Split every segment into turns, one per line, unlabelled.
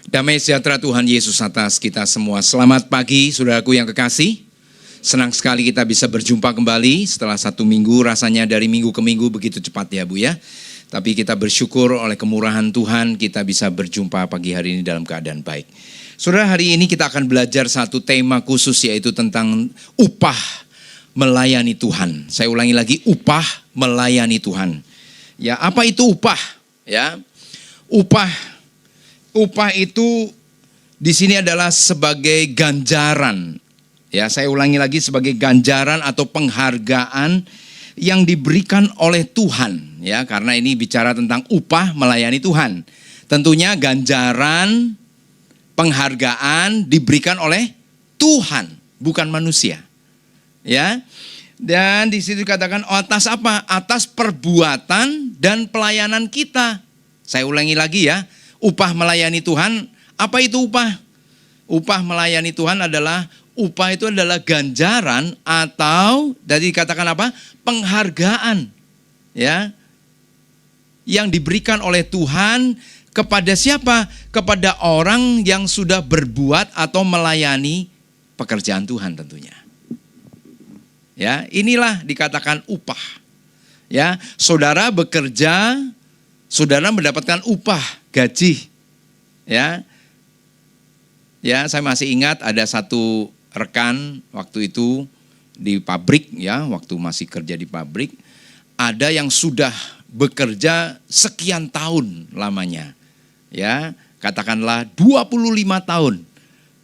Damai sejahtera Tuhan Yesus atas kita semua. Selamat pagi saudaraku yang kekasih. Senang sekali kita bisa berjumpa kembali setelah 1 minggu. Rasanya dari minggu ke minggu begitu cepat ya Bu ya. Tapi kita bersyukur oleh kemurahan Tuhan kita bisa berjumpa pagi hari ini dalam keadaan baik. Saudara, hari ini kita akan belajar satu tema khusus yaitu tentang upah melayani Tuhan. Saya ulangi lagi, upah melayani Tuhan. Ya, apa itu upah? Ya. Upah itu di sini adalah sebagai ganjaran. Ya, saya ulangi lagi, sebagai ganjaran atau penghargaan yang diberikan oleh Tuhan. Ya, karena ini bicara tentang upah melayani Tuhan. Tentunya ganjaran, penghargaan diberikan oleh Tuhan, bukan manusia. Ya. Dan di situ dikatakan atas apa? Atas perbuatan dan pelayanan kita. Saya ulangi lagi ya. Upah melayani Tuhan, apa itu upah? Upah melayani Tuhan adalah, upah itu adalah ganjaran atau tadi dikatakan apa? Penghargaan. Ya. Yang diberikan oleh Tuhan kepada siapa? Kepada orang yang sudah berbuat atau melayani pekerjaan Tuhan tentunya. Ya, inilah dikatakan upah. Ya, saudara bekerja, saudara mendapatkan upah, gaji. Ya. Ya, saya masih ingat ada satu rekan waktu itu di pabrik ya, waktu masih kerja di pabrik, ada yang sudah bekerja sekian tahun lamanya. Ya, katakanlah 25 tahun.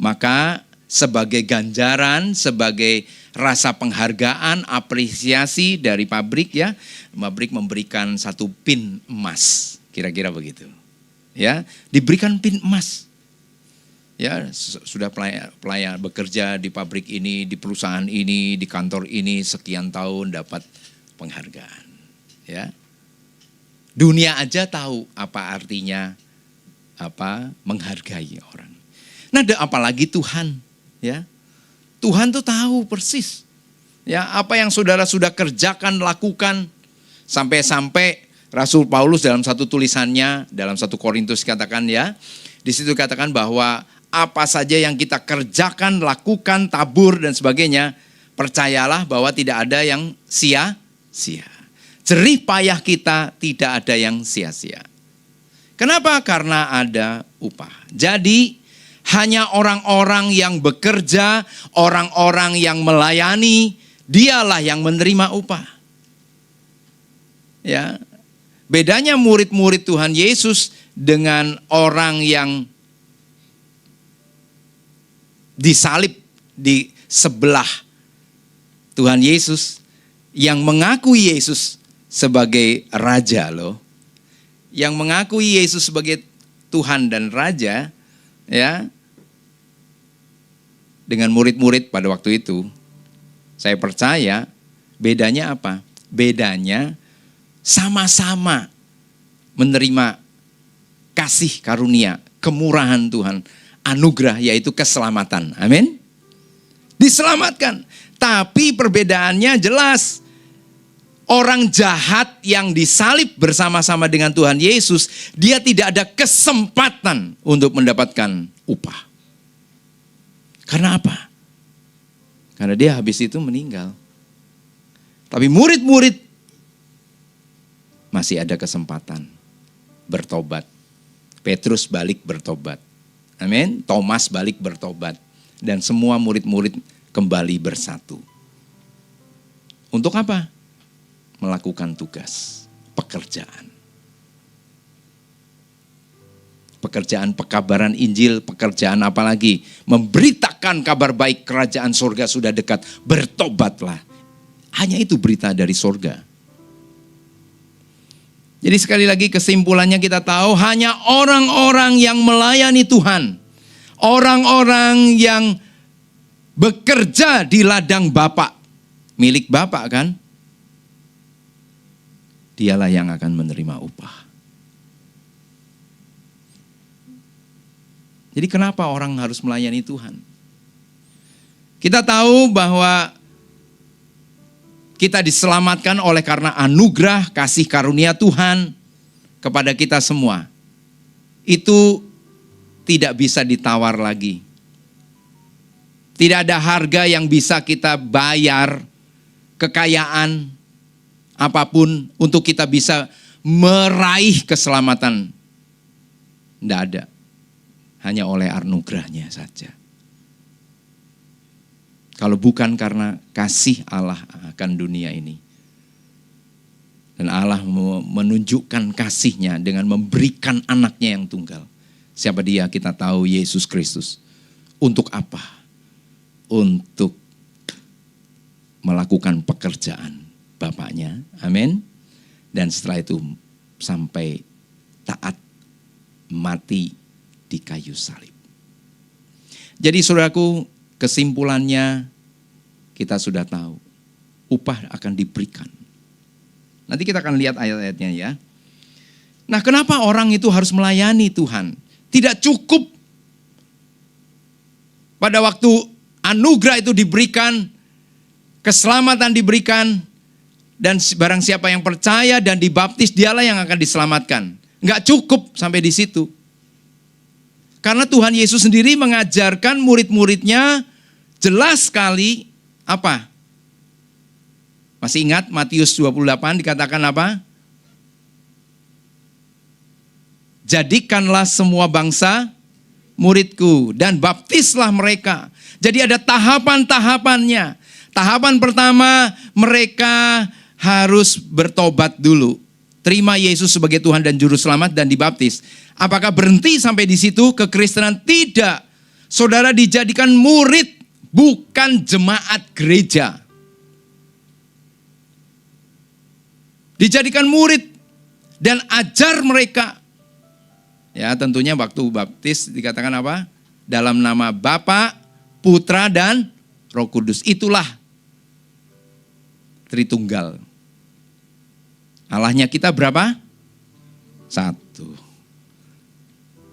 Maka sebagai ganjaran, sebagai rasa penghargaan, apresiasi dari pabrik ya, pabrik memberikan satu pin emas, kira-kira begitu. Ya, diberikan pin emas. Ya, sudah pelayan bekerja di pabrik ini, di perusahaan ini, di kantor ini sekian tahun dapat penghargaan. Ya, dunia aja tahu apa artinya menghargai orang. Nah, apalagi Tuhan, ya. Tuhan tuh tahu persis ya apa yang saudara sudah kerjakan, lakukan, sampai Rasul Paulus dalam satu tulisannya dalam 1 Korintus katakan ya, di situ katakan bahwa apa saja yang kita kerjakan, lakukan, tabur dan sebagainya, percayalah bahwa tidak ada yang sia-sia. Jerih payah kita tidak ada yang sia-sia. Kenapa? Karena ada upah. Jadi hanya orang-orang yang bekerja, orang-orang yang melayani, dialah yang menerima upah. Ya. Bedanya murid-murid Tuhan Yesus dengan orang yang disalib di sebelah Tuhan Yesus, yang mengakui Yesus sebagai raja loh. Yang mengakui Yesus sebagai Tuhan dan raja, ya, dengan murid-murid pada waktu itu, saya percaya bedanya apa? Bedanya sama-sama menerima kasih karunia, kemurahan Tuhan, anugerah yaitu keselamatan. Amin. Diselamatkan. Tapi perbedaannya jelas. Orang jahat yang disalib bersama-sama dengan Tuhan Yesus, dia tidak ada kesempatan untuk mendapatkan upah. Karena apa? Karena dia habis itu meninggal. Tapi murid-murid masih ada kesempatan bertobat. Petrus balik bertobat. Amin. Thomas balik bertobat. Dan semua murid-murid kembali bersatu. Untuk apa? Melakukan tugas, pekerjaan. Pekerjaan pekabaran Injil, pekerjaan apalagi? Memberitakan kabar baik kerajaan sorga sudah dekat, bertobatlah. Hanya itu berita dari sorga. Jadi sekali lagi kesimpulannya kita tahu hanya orang-orang yang melayani Tuhan. Orang-orang yang bekerja di ladang Bapa, milik Bapa kan? Dialah yang akan menerima upah. Jadi kenapa orang harus melayani Tuhan? Kita tahu bahwa kita diselamatkan oleh karena anugerah kasih karunia Tuhan kepada kita semua. Itu tidak bisa ditawar lagi. Tidak ada harga yang bisa kita bayar, kekayaan, apapun untuk kita bisa meraih keselamatan. Tidak ada. Hanya oleh anugerahnya saja. Kalau bukan karena kasih Allah akan dunia ini. Dan Allah menunjukkan kasihnya dengan memberikan anaknya yang tunggal. Siapa dia? Kita tahu Yesus Kristus. Untuk apa? Untuk melakukan pekerjaan Bapaknya. Amin. Dan setelah itu sampai taat mati di kayu salib. Jadi saudaraku, kesimpulannya kita sudah tahu. Upah akan diberikan. Nanti kita akan lihat ayat-ayatnya ya. Nah, kenapa orang itu harus melayani Tuhan? Tidak cukup pada waktu anugerah itu diberikan, keselamatan diberikan, dan barang siapa yang percaya dan dibaptis, dialah yang akan diselamatkan. Enggak cukup sampai di situ. Karena Tuhan Yesus sendiri mengajarkan murid-muridnya jelas sekali apa? Masih ingat Matius 28 dikatakan apa? Jadikanlah semua bangsa muridku dan baptislah mereka. Jadi ada tahapan-tahapannya. Tahapan pertama, mereka harus bertobat dulu. Terima Yesus sebagai Tuhan dan Juru Selamat dan dibaptis. Apakah berhenti sampai di situ kekristenan? Tidak. Saudara dijadikan murid, bukan jemaat gereja. Dijadikan murid dan ajar mereka. Ya, tentunya waktu baptis dikatakan apa? Dalam nama Bapa, Putra dan Roh Kudus. Itulah Tritunggal. Allahnya kita berapa? Satu.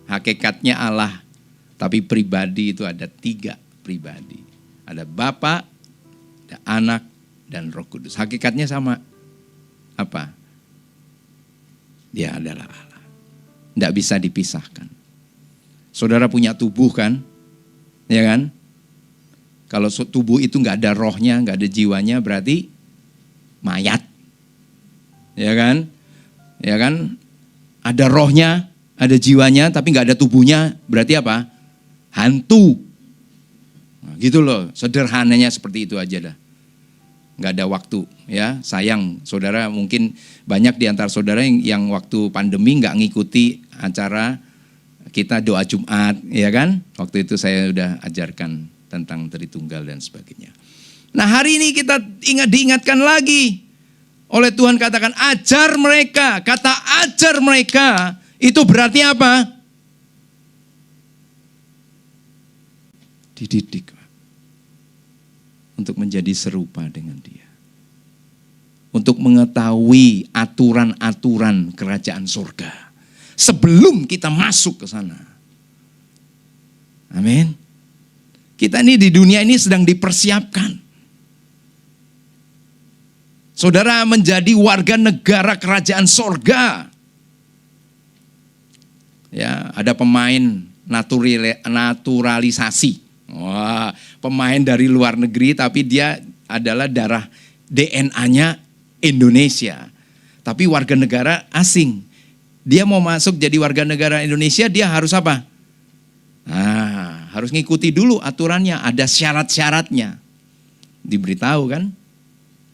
Hakikatnya Allah, tapi pribadi itu ada 3 pribadi. Ada Bapa, ada Anak, dan Roh Kudus. Hakikatnya sama. Apa? Dia adalah Allah. Tidak bisa dipisahkan. Saudara punya tubuh kan? Ya kan? Kalau tubuh itu nggak ada rohnya, nggak ada jiwanya, berarti mayat. Ya kan? Ya kan? Ada rohnya, ada jiwanya, tapi nggak ada tubuhnya, berarti apa? Hantu. Nah, gitu loh, sederhananya seperti itu aja dah. Nggak ada waktu, ya sayang. Saudara mungkin banyak di antara saudara yang waktu pandemi nggak ngikuti acara kita doa Jumat, ya kan? Waktu itu saya udah ajarkan tentang Tritunggal dan sebagainya. Nah, hari ini kita diingatkan lagi oleh Tuhan, katakan ajar mereka. Kata ajar mereka itu berarti apa? Dididik untuk menjadi serupa dengan Dia. Untuk mengetahui aturan-aturan kerajaan surga sebelum kita masuk ke sana. Amin. Kita ini di dunia ini sedang dipersiapkan. Saudara menjadi warga negara kerajaan surga. Ya, ada pemain naturalisasi. Wah, pemain dari luar negeri tapi dia adalah darah DNA-nya Indonesia. Tapi warga negara asing. Dia mau masuk jadi warga negara Indonesia, dia harus apa? Nah, harus ngikuti dulu aturannya, ada syarat-syaratnya. Diberitahu kan?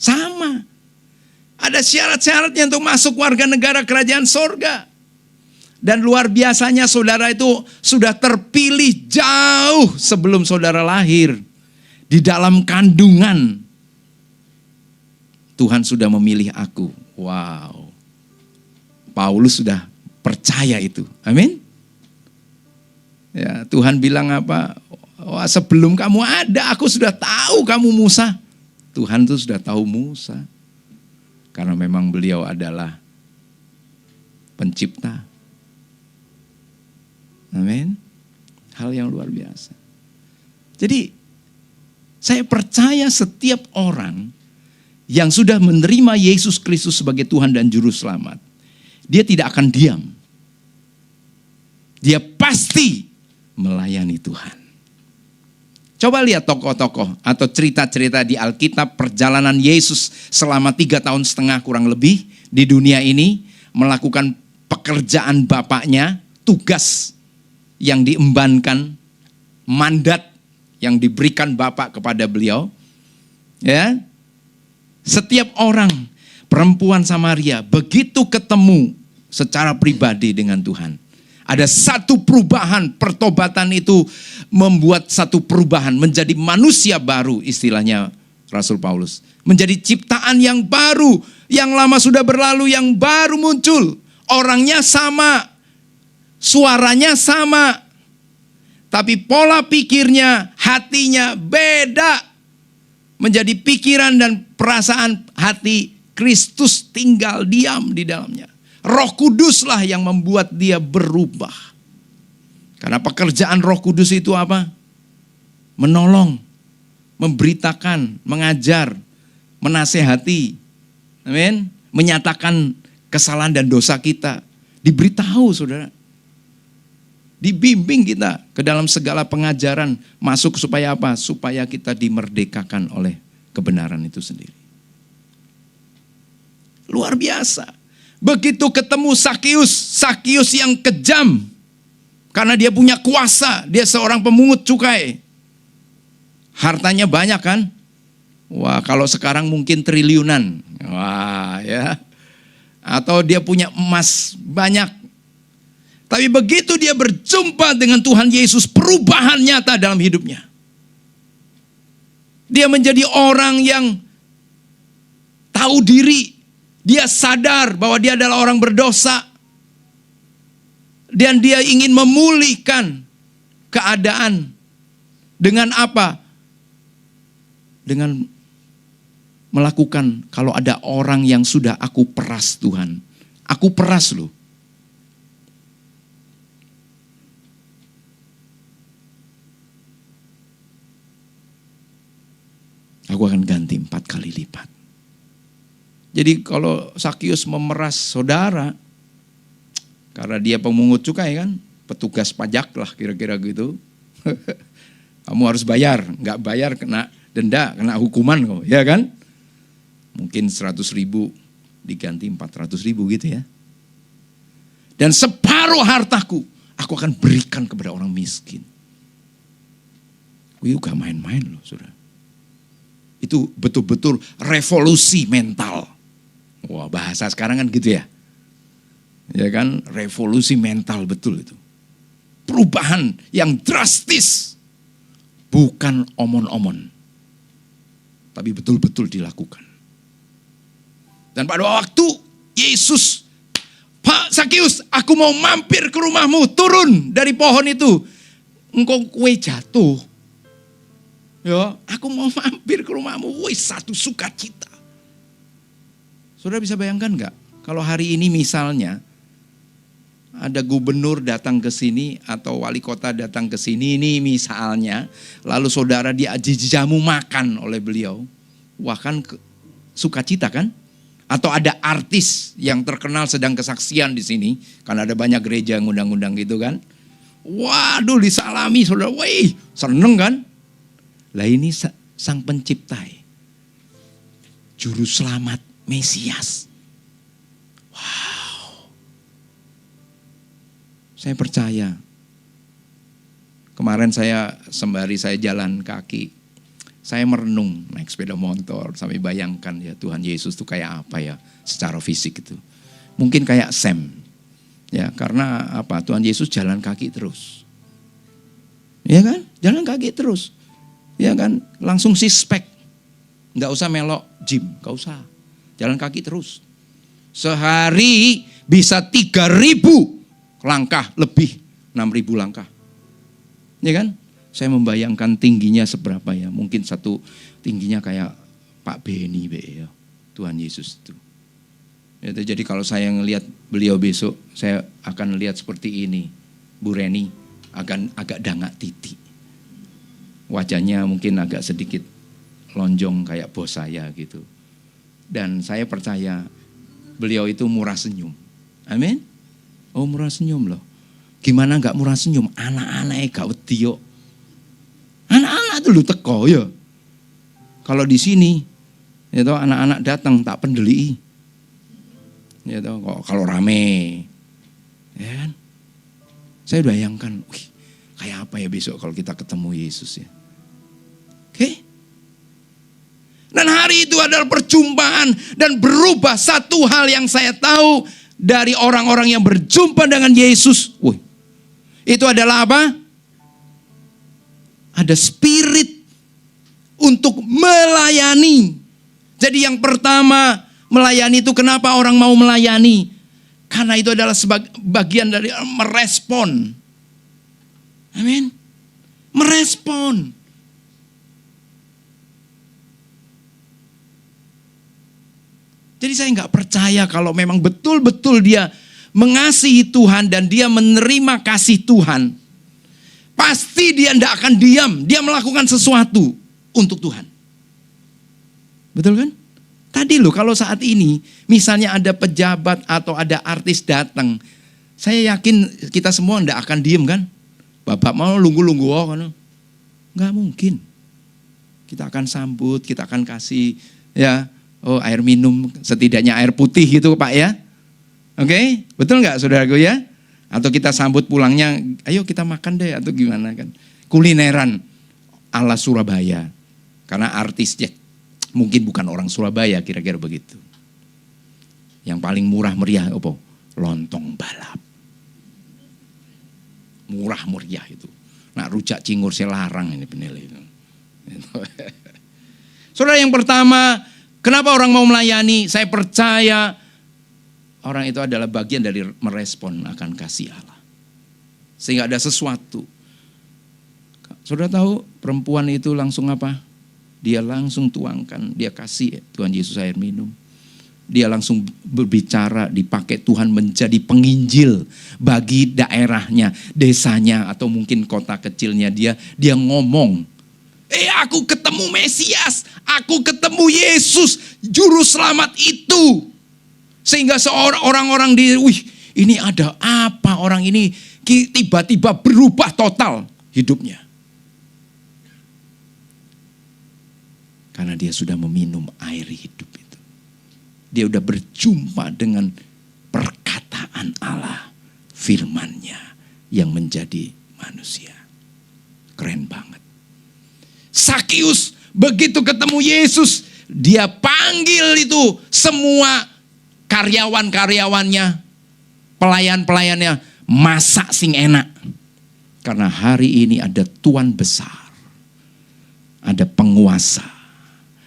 Sama. Ada syarat-syaratnya untuk masuk warga negara kerajaan sorga. Dan luar biasanya saudara itu sudah terpilih jauh sebelum saudara lahir. Di dalam kandungan. Tuhan sudah memilih aku. Wow. Paulus sudah percaya itu. Amin. Ya, Tuhan bilang apa? Wah, sebelum kamu ada, aku sudah tahu kamu Musa. Tuhan tuh sudah tahu Musa. Karena memang beliau adalah pencipta. Amin. Hal yang luar biasa. Jadi, saya percaya setiap orang yang sudah menerima Yesus Kristus sebagai Tuhan dan Juru Selamat, dia tidak akan diam. Dia pasti melayani Tuhan. Coba lihat tokoh-tokoh atau cerita-cerita di Alkitab perjalanan Yesus selama 3,5 tahun kurang lebih di dunia ini, melakukan pekerjaan Bapaknya, tugas yang diembankan, mandat yang diberikan Bapak kepada beliau. Ya, setiap orang, perempuan Samaria begitu ketemu secara pribadi dengan Tuhan, ada satu perubahan, pertobatan itu membuat satu perubahan, menjadi manusia baru istilahnya Rasul Paulus. Menjadi ciptaan yang baru, yang lama sudah berlalu, yang baru muncul. Orangnya sama, suaranya sama, tapi pola pikirnya, hatinya beda. Menjadi pikiran dan perasaan hati Kristus tinggal diam di dalamnya. Roh Kuduslah yang membuat dia berubah. Karena pekerjaan Roh Kudus itu apa? Menolong, memberitakan, mengajar, menasehati. Amin. Menyatakan kesalahan dan dosa kita. Diberitahu, saudara. Dibimbing kita ke dalam segala pengajaran. Masuk supaya apa? Supaya kita dimerdekakan oleh kebenaran itu sendiri. Luar biasa. Begitu ketemu Sakius yang kejam. Karena dia punya kuasa, dia seorang pemungut cukai. Hartanya banyak kan? Wah, kalau sekarang mungkin triliunan. Wah, ya. Atau dia punya emas banyak. Tapi begitu dia berjumpa dengan Tuhan Yesus, perubahan nyata dalam hidupnya. Dia menjadi orang yang tahu diri. Dia sadar bahwa dia adalah orang berdosa. Dan dia ingin memulihkan keadaan. Dengan apa? Dengan melakukan, kalau ada orang yang sudah aku peras Tuhan. Aku peras loh. Aku akan ganti 4 kali lipat. Jadi kalau Sakius memeras saudara, karena dia pemungut cukai kan, petugas pajak lah kira-kira gitu. Kamu harus bayar, nggak bayar kena denda, kena hukuman kok, ya kan? Mungkin 100.000 diganti 400.000 gitu ya. Dan separuh hartaku, aku akan berikan kepada orang miskin. Itu gak main-main loh, saudara. Itu betul-betul revolusi mental. Wah, bahasa sekarang kan gitu ya. Ya kan, revolusi mental betul itu. Perubahan yang drastis. Bukan omon-omon. Tapi betul-betul dilakukan. Dan pada waktu Yesus, Pak Sakius, aku mau mampir ke rumahmu, turun dari pohon itu. Engkau kue jatuh. Ya, aku mau mampir ke rumahmu. Wih, satu sukacita. Saudara bisa bayangkan enggak? Kalau hari ini misalnya ada gubernur datang ke sini atau wali kota datang ke sini, ini misalnya, lalu saudara dijamu makan oleh beliau. Wah, kan sukacita kan? Atau ada artis yang terkenal sedang kesaksian di sini, karena ada banyak gereja ngundang-undang gitu kan. Waduh, disalami saudara. Wih, seneng kan? Lah ini sang pencipta, juru selamat, Mesias. Wow. Saya percaya. Kemarin sembari saya jalan kaki, saya merenung naik sepeda motor sampai bayangkan ya Tuhan Yesus itu kayak apa ya secara fisik itu. Mungkin kayak Sam. Ya, karena apa? Tuhan Yesus jalan kaki terus. Ya kan? Jalan kaki terus. Ya kan? Langsung six-pack. Enggak usah melok gym, enggak usah. Jalan kaki terus. Sehari bisa 3.000 langkah lebih, 6.000 langkah. Ya kan? Saya membayangkan tingginya seberapa ya. Mungkin satu tingginya kayak Pak Beni ya. Tuhan Yesus itu. Ya, jadi kalau saya ngelihat beliau besok, saya akan lihat seperti ini. Bu Reni agak dangak titik. Wajahnya mungkin agak sedikit lonjong kayak bos saya gitu. Dan saya percaya beliau itu murah senyum. Amin. Oh, murah senyum loh. Gimana nggak murah senyum? Anak-anaknya gak wedi yo. Anak-anak itu lu teko ya. Kalau di sini, itu anak-anak datang tak pendeli. Ya kok kalau rame, ya kan? Saya bayangkan, wih, kayak apa ya besok kalau kita ketemu Yesus ya? Oke? Dan hari itu adalah perjumpaan dan berubah satu hal yang saya tahu dari orang-orang yang berjumpa dengan Yesus. Wih, itu adalah apa? Ada spirit untuk melayani. Jadi yang pertama, melayani itu kenapa orang mau melayani? Karena itu adalah bagian dari merespon. Amin. Merespon. Jadi saya nggak percaya kalau memang betul-betul dia mengasihi Tuhan dan dia menerima kasih Tuhan. Pasti dia tidak akan diam. Dia melakukan sesuatu untuk Tuhan. Betul kan? Tadi loh kalau saat ini misalnya ada pejabat atau ada artis datang. Saya yakin kita semua tidak akan diem kan? Bapak mau lunggu-lunggu kan? Nggak mungkin. Kita akan sambut, kita akan kasih ya, air minum, setidaknya air putih gitu Pak ya. Oke, betul nggak saudaraku ya? Atau kita sambut pulangnya, ayo kita makan deh atau gimana kan? Kulineran ala Surabaya. Karena artisnya mungkin bukan orang Surabaya, kira-kira begitu. Yang paling murah meriah apa? Lontong balap. Murah meriah itu. Nah rujak cingur saya larang ini penilai itu. Saudara, yang pertama, kenapa orang mau melayani? Saya percaya orang itu adalah bagian dari merespon akan kasih Allah. Sehingga ada sesuatu. Saudara tahu perempuan itu langsung apa? Dia langsung tuangkan, dia kasih Tuhan Yesus air minum. Dia langsung berbicara, dipakai Tuhan menjadi penginjil bagi daerahnya, desanya, atau mungkin kota kecilnya dia ngomong. Aku ketemu Mesias, aku ketemu Yesus, juru selamat itu. Sehingga orang-orang ini ada apa, orang ini tiba-tiba berubah total hidupnya. Karena dia sudah meminum air hidup itu. Dia sudah berjumpa dengan perkataan Allah, firman-Nya yang menjadi manusia. Keren banget. Sakius begitu ketemu Yesus, dia panggil itu semua karyawan-karyawannya, pelayan-pelayannya, masak sing enak. Karena hari ini ada Tuan besar, ada penguasa,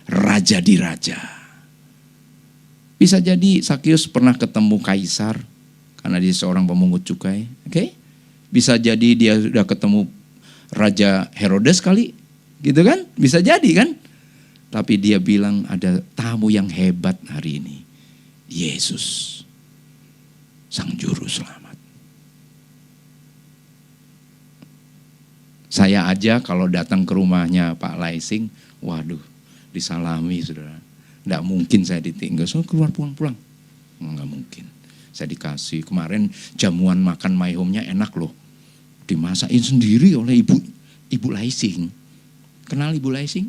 raja di raja. Bisa jadi Sakius pernah ketemu kaisar karena dia seorang pemungut cukai. Oke? Bisa jadi dia sudah ketemu Raja Herodes kali, gitu kan? Bisa jadi kan? Tapi dia bilang ada tamu yang hebat hari ini. Yesus, Sang Juru Selamat. Saya aja kalau datang ke rumahnya Pak Laising, waduh, disalami saudara. Tidak mungkin saya ditinggal, so keluar pulang-pulang. Nggak mungkin. Saya dikasih, kemarin jamuan makan my home-nya enak loh. Dimasakin sendiri oleh Ibu Laising. Kenal Ibu Laising?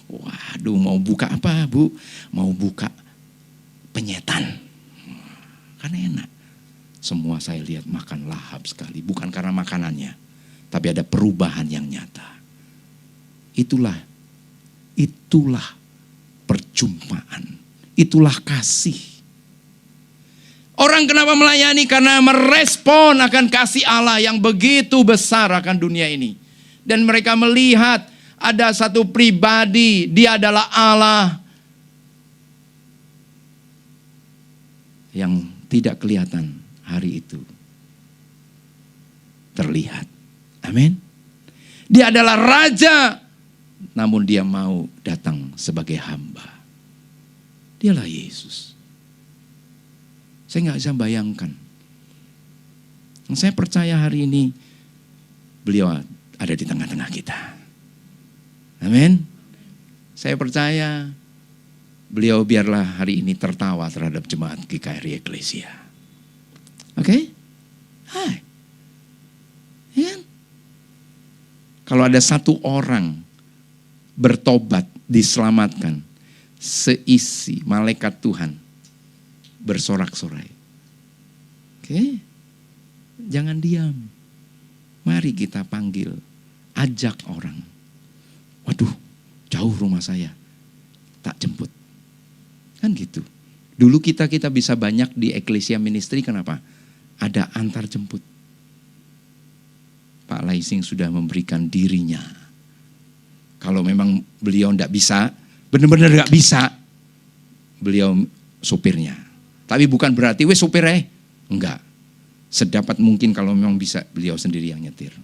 Waduh, mau buka apa Bu? Mau buka penyetan. Kan enak. Semua saya lihat makan lahap sekali. Bukan karena makanannya, tapi ada perubahan yang nyata. Itulah perjumpaan. Itulah kasih. Orang kenapa melayani? Karena merespon akan kasih Allah yang begitu besar akan dunia ini. Dan mereka melihat ada satu pribadi, dia adalah Allah yang tidak kelihatan hari itu. Terlihat. Amin. Dia adalah raja, namun dia mau datang sebagai hamba. Dialah Yesus. Saya nggak bisa bayangkan. Saya percaya hari ini beliau ada di tengah-tengah kita. Amin. Saya percaya beliau biarlah hari ini tertawa terhadap jemaat GKRI Eklesia. Oke? Hai. Kalau ada satu orang bertobat, diselamatkan, seisi malaikat Tuhan bersorak-sorai. Oke? Jangan diam. Mari kita panggil, ajak orang. Waduh, jauh rumah saya. Tak jemput. Kan gitu. Dulu kita bisa banyak di Eklesia Ministry, kenapa? Ada antar jemput. Pak Laising sudah memberikan dirinya. Kalau memang beliau tidak bisa, benar-benar nggak bisa, beliau sopirnya. Tapi bukan berarti wes sopirnya, enggak. Sedapat mungkin kalau memang bisa, beliau sendiri yang nyetir.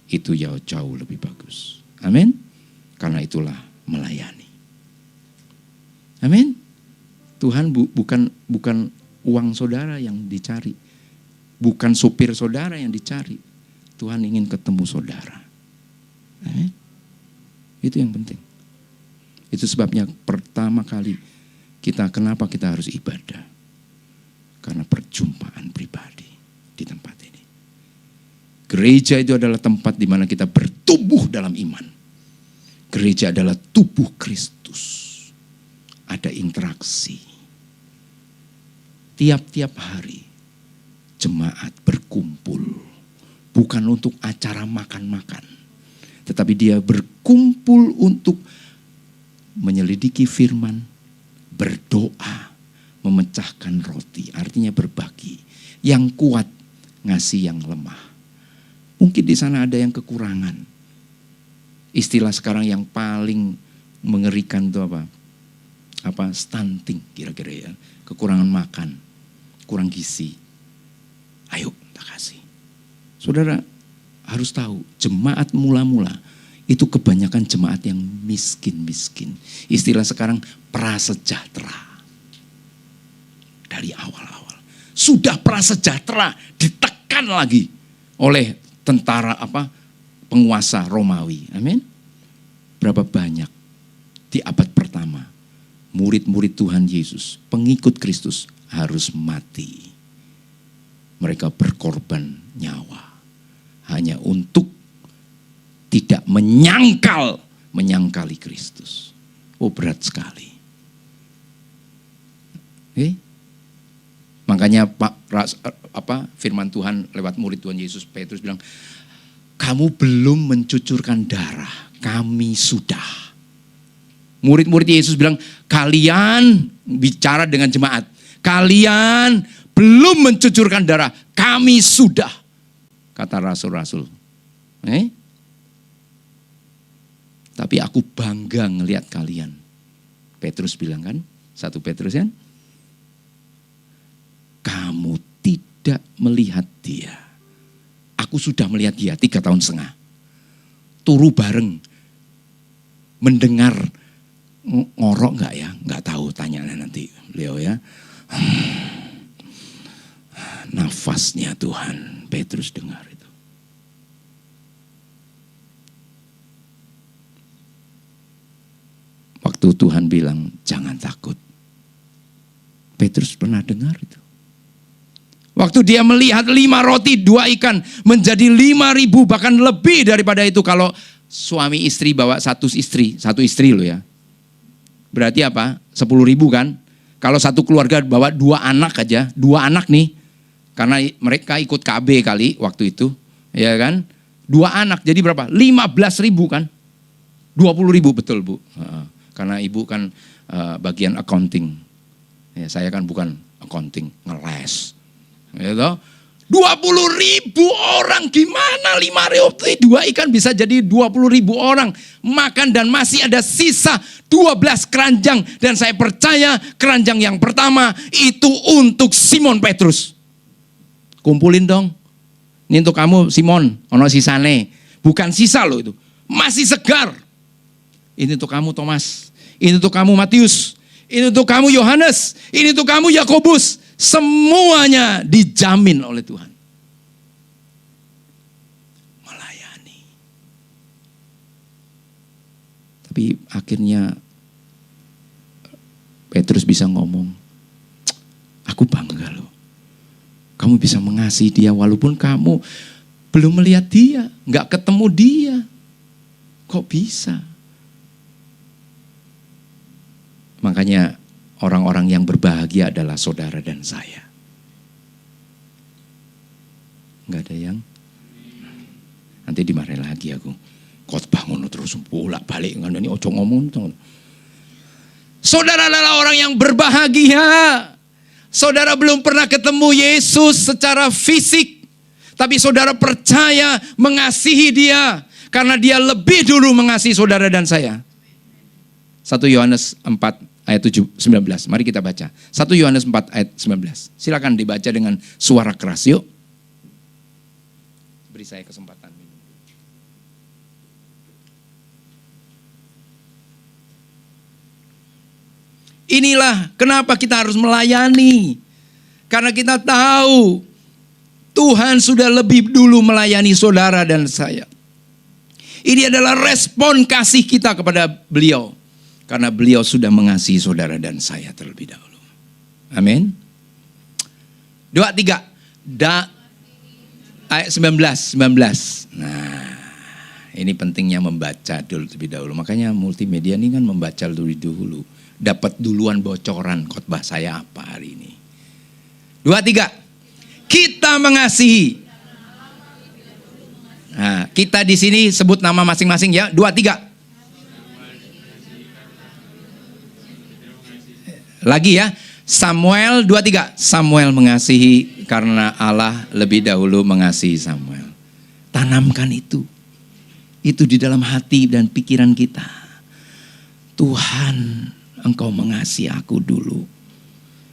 Itu jauh lebih bagus. Amin. Karena itulah melayani. Amin. Tuhan bukan uang saudara yang dicari, bukan sopir saudara yang dicari. Tuhan ingin ketemu saudara. Amin. Itu yang penting. Itu sebabnya pertama kali kenapa kita harus ibadah? Karena perjumpaan pribadi di tempat ini. Gereja itu adalah tempat di mana kita bertumbuh dalam iman. Gereja adalah tubuh Kristus. Ada interaksi. Tiap-tiap hari jemaat berkumpul. Bukan untuk acara makan-makan. Tetapi dia berkumpul untuk menyelidiki firman, berdoa, memecahkan roti. Artinya berbagi. Yang kuat ngasih yang lemah. Mungkin di sana ada yang kekurangan. Istilah sekarang yang paling mengerikan itu apa? Stunting kira-kira ya. Kekurangan makan, kurang gizi. Ayo tak kasih. Saudara harus tahu, jemaat mula-mula itu kebanyakan jemaat yang miskin-miskin. Istilah sekarang prasejahtera. Dari awal-awal. Sudah prasejahtera, ditekan lagi oleh tentara penguasa Romawi. Amin. Berapa banyak di abad pertama murid-murid Tuhan Yesus, pengikut Kristus harus mati. Mereka berkorban nyawa hanya untuk tidak menyangkali Kristus. Oh, berat sekali. Makanya firman Tuhan lewat murid Tuhan Yesus, Petrus bilang, kamu belum mencucurkan darah, kami sudah. Murid-murid Yesus bilang, kalian bicara dengan jemaat, kalian belum mencucurkan darah, kami sudah. Kata rasul-rasul. Tapi aku bangga ngelihat kalian. Petrus bilang kan, 1 Petrus kan, kamu tidak melihat dia. Aku sudah melihat dia 3,5 tahun. Turu bareng. Mendengar ngorok enggak ya? Enggak tahu, tanya nanti beliau ya. Nafasnya Tuhan, Petrus dengar itu. Waktu Tuhan bilang jangan takut. Petrus pernah dengar itu. Waktu dia melihat 5 roti 2 ikan menjadi 5.000 bahkan lebih daripada itu. Kalau suami istri bawa satu istri loh ya. Berarti apa? 10.000 kan? Kalau satu keluarga bawa 2 anak aja, 2 anak nih. Karena mereka ikut KB kali waktu itu, ya kan? 2 anak jadi berapa? 15.000 kan? 20.000 betul Bu. Karena ibu kan bagian accounting. Ya, saya kan bukan accounting, ngeles. Gitu. 20.000 orang, gimana 5 roti 2 ikan bisa jadi 20.000 orang makan dan masih ada sisa 12 keranjang. Dan saya percaya keranjang yang pertama itu untuk Simon Petrus. Kumpulin dong. Ini untuk kamu Simon, ono sisane. Bukan sisa loh itu, masih segar. Ini untuk kamu Thomas, ini untuk kamu Matius, ini untuk kamu Yohanes, ini untuk kamu Yakobus. Semuanya dijamin oleh Tuhan. Melayani. Tapi akhirnya Petrus bisa ngomong, aku bangga loh. Kamu bisa mengasihi dia walaupun kamu belum melihat dia, gak ketemu dia. Kok bisa? Makanya orang-orang yang berbahagia adalah saudara dan saya. Nggak ada yang nanti dimarahin lagi aku. Khotbah ngono terus bolak-balik ngene ojo ngomong. Saudara adalah orang yang berbahagia. Saudara belum pernah ketemu Yesus secara fisik, tapi saudara percaya mengasihi Dia karena Dia lebih dulu mengasihi saudara dan saya. 1 Yohanes 4 ayat 19. Mari kita baca. 1 Yohanes 4 ayat 19. Silakan dibaca dengan suara keras yuk. Beri saya kesempatan. Inilah kenapa kita harus melayani. Karena kita tahu Tuhan sudah lebih dulu melayani saudara dan saya. Ini adalah respon kasih kita kepada beliau. Karena beliau sudah mengasihi saudara dan saya terlebih dahulu. Amin. 2, 3. Ayat 19. Nah, ini pentingnya membaca terlebih dahulu. Makanya multimedia ini kan membaca lebih dahulu. Dapat duluan bocoran khotbah saya apa hari ini. 2, 3. Kita mengasihi. Nah, kita di sini sebut nama masing-masing ya. 2, 3. Lagi ya. Samuel 2, 3. Samuel mengasihi karena Allah lebih dahulu mengasihi Samuel. Tanamkan itu. Itu di dalam hati dan pikiran kita. Tuhan, Engkau mengasihi aku dulu.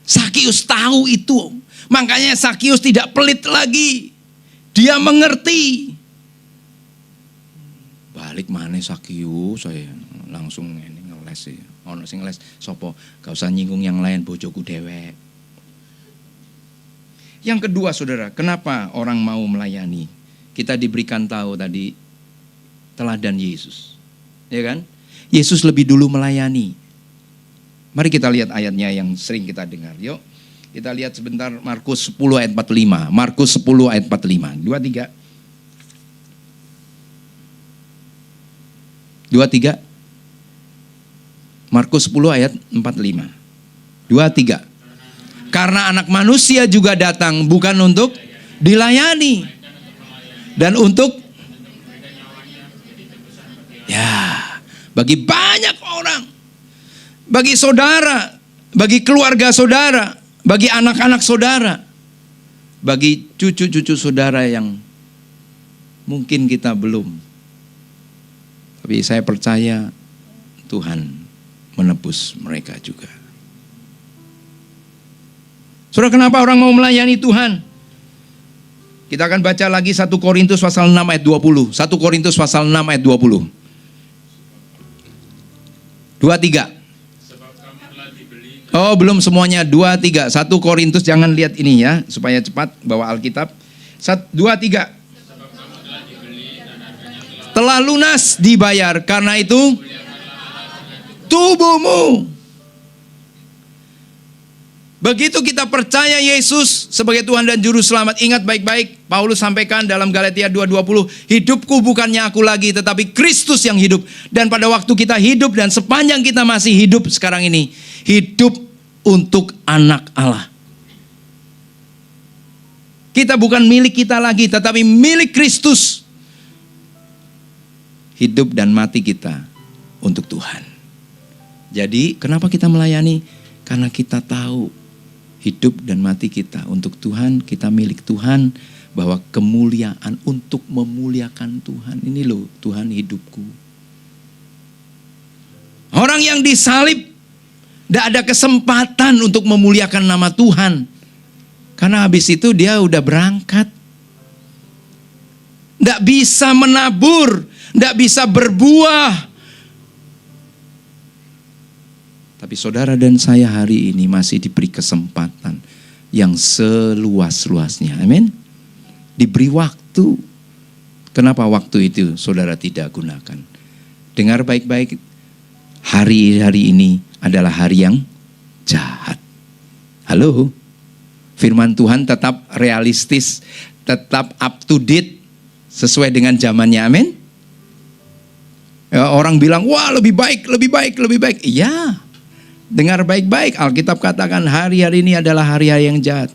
Sakius tahu itu. Makanya Sakius tidak pelit lagi. Dia mengerti. Balik mana Sakius, saya langsung ini ngeles ya. Ono sing ngeles sopo, gak usah nyinggung yang lain, bojoku dewek. Yang kedua saudara, kenapa orang mau melayani? Kita diberikan tahu tadi teladan Yesus. Ya kan? Yesus lebih dulu melayani. Mari kita lihat ayatnya yang sering kita dengar. Yuk, kita lihat sebentar Markus 10 ayat 45. Markus 10 ayat 45. 2, 3. 2, 3. Markus 10 ayat 45. 2, 3. Karena anak manusia juga datang bukan untuk dilayani. Dan untuk bagi banyak orang. Bagi saudara, bagi keluarga saudara, bagi anak-anak saudara, bagi cucu-cucu saudara yang mungkin kita belum. Tapi saya percaya Tuhan menebus mereka juga. Saudara, kenapa orang mau melayani Tuhan? Kita akan baca lagi 1 Korintus pasal 6 ayat 20. 1 Korintus pasal 6 ayat 20. 2, 3. Oh, belum semuanya. 2, 3. 1 Korintus, jangan lihat ini ya, supaya cepat bawa Alkitab. 2, 3. Telah lunas dibayar, karena itu tubuhmu. Begitu kita percaya Yesus sebagai Tuhan dan Juru Selamat, ingat baik-baik, Paulus sampaikan dalam Galatia 2:20, hidupku bukannya aku lagi, tetapi Kristus yang hidup. Dan pada waktu kita hidup dan sepanjang kita masih hidup sekarang ini, hidup untuk anak Allah. Kita bukan milik kita lagi, tetapi milik Kristus. Hidup dan mati kita untuk Tuhan. Jadi kenapa kita melayani? Karena kita tahu hidup dan mati kita untuk Tuhan, kita milik Tuhan, bahwa kemuliaan untuk memuliakan Tuhan. Ini loh Tuhan hidupku. Orang yang disalib tidak ada kesempatan untuk memuliakan nama Tuhan. Karena habis itu dia udah berangkat. Tidak bisa menabur, tidak bisa berbuah. Tapi saudara dan saya hari ini masih diberi kesempatan yang seluas-luasnya. Amin. Diberi waktu. Kenapa waktu itu saudara tidak gunakan? Dengar baik-baik. Hari-hari ini adalah hari yang jahat. Halo. Firman Tuhan tetap realistis, tetap up to date sesuai dengan zamannya. Amin. Ya, orang bilang, wah lebih baik, lebih baik, lebih baik. Iya, dengar baik-baik. Alkitab katakan hari-hari ini adalah hari-hari yang jahat.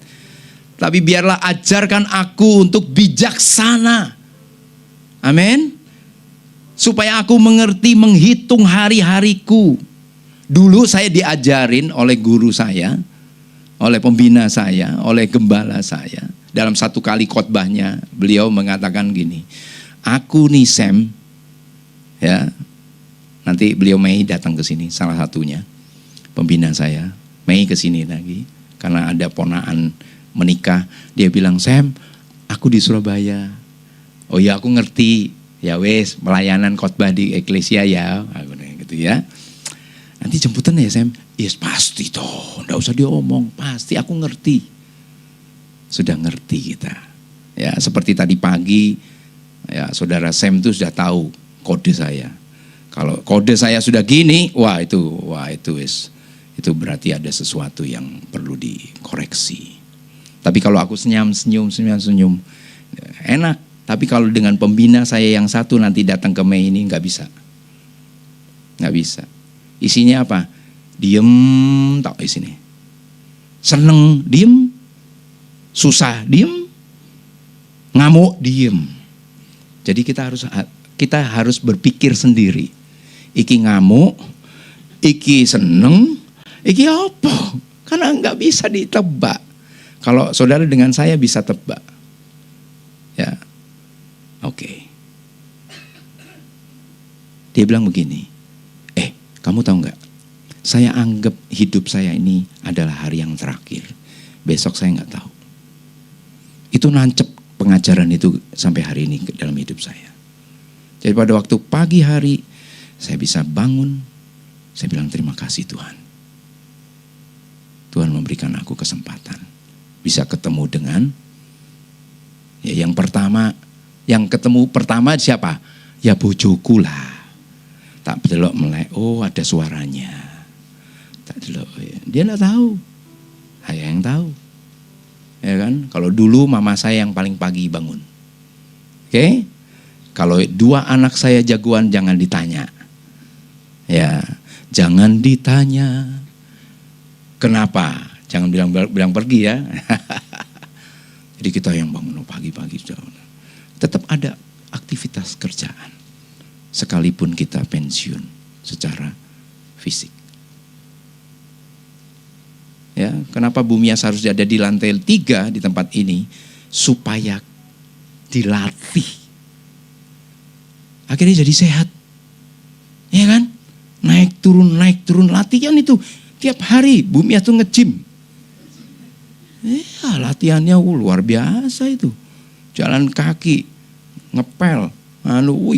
Tapi biarlah ajarkan aku untuk bijaksana. Amin. Supaya aku mengerti menghitung hari-hariku. Dulu saya diajarin oleh guru saya, oleh pembina saya, oleh gembala saya. Dalam satu kali khotbahnya, beliau mengatakan gini, aku nih Sam, ya, nanti beliau Mei datang ke sini, salah satunya, pembina saya, Mei ke sini lagi, karena ada ponaan menikah. Dia bilang, Sam, aku di Surabaya. Oh ya, aku ngerti. Ya wes, pelayanan khotbah di eklesia ya, aku gitu ya. Nanti jemputan ya Sam? Yes pasti toh, nggak usah diomong, pasti aku ngerti. Sudah ngerti kita. Ya seperti tadi pagi, ya saudara Sam itu sudah tahu kode saya. Kalau kode saya sudah gini, wah itu wes, itu berarti ada sesuatu yang perlu dikoreksi. Tapi kalau aku senyum, enak. Tapi kalau dengan pembina saya yang satu nanti datang ke Mei ini nggak bisa. Nggak bisa. Isinya apa? Diem, tak isinya. Seneng, diem. Susah, diem. Ngamuk, diem. Jadi kita harus berpikir sendiri. Iki ngamuk, iki seneng, iki apa? Karena nggak bisa ditebak. Kalau saudara dengan saya bisa tebak. Ya. Oke. Dia bilang begini, kamu tahu nggak? Saya anggap hidup saya ini adalah hari yang terakhir. Besok saya nggak tahu. Itu nancep pengajaran itu sampai hari ini dalam hidup saya. Jadi pada waktu pagi hari saya bisa bangun, saya bilang terima kasih Tuhan. Tuhan memberikan aku kesempatan bisa ketemu dengan yang ketemu pertama siapa? Ya bojoku lah. Tak delok melek, oh ada suaranya. Tak delok, dia enggak tahu. Saya yang tahu. Ya kan? Kalau dulu mama saya yang paling pagi bangun. Oke? Kalau dua anak saya jagoan jangan ditanya. Ya, jangan ditanya. Kenapa? Jangan bilang pergi ya. Jadi kita yang bangun pagi-pagi sudah. Tetap ada aktivitas kerjaan. Sekalipun kita pensiun secara fisik. Ya, kenapa Bumias harus ada di lantai 3 di tempat ini? Supaya dilatih. Akhirnya jadi sehat. Ya kan? Naik turun latihan itu. Tiap hari Bumias tuh nge-gym. Ya, latihannya luar biasa itu. Jalan kaki, ngepel,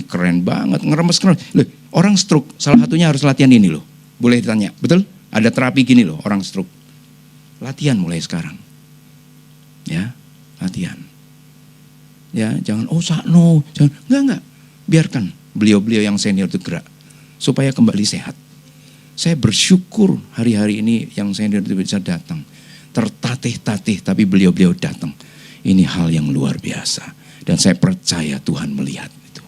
keren banget, ngeremes. Loh, orang stroke salah satunya harus latihan ini loh. Boleh ditanya, betul? Ada terapi gini loh, orang stroke. Latihan mulai sekarang. Ya, latihan. Ya, jangan sakno, jangan enggak. Biarkan beliau-beliau yang senior itu gerak supaya kembali sehat. Saya bersyukur hari-hari ini yang senior itu bisa datang. Tertatih-tatih tapi beliau-beliau datang. Ini hal yang luar biasa. Dan saya percaya Tuhan melihat itu.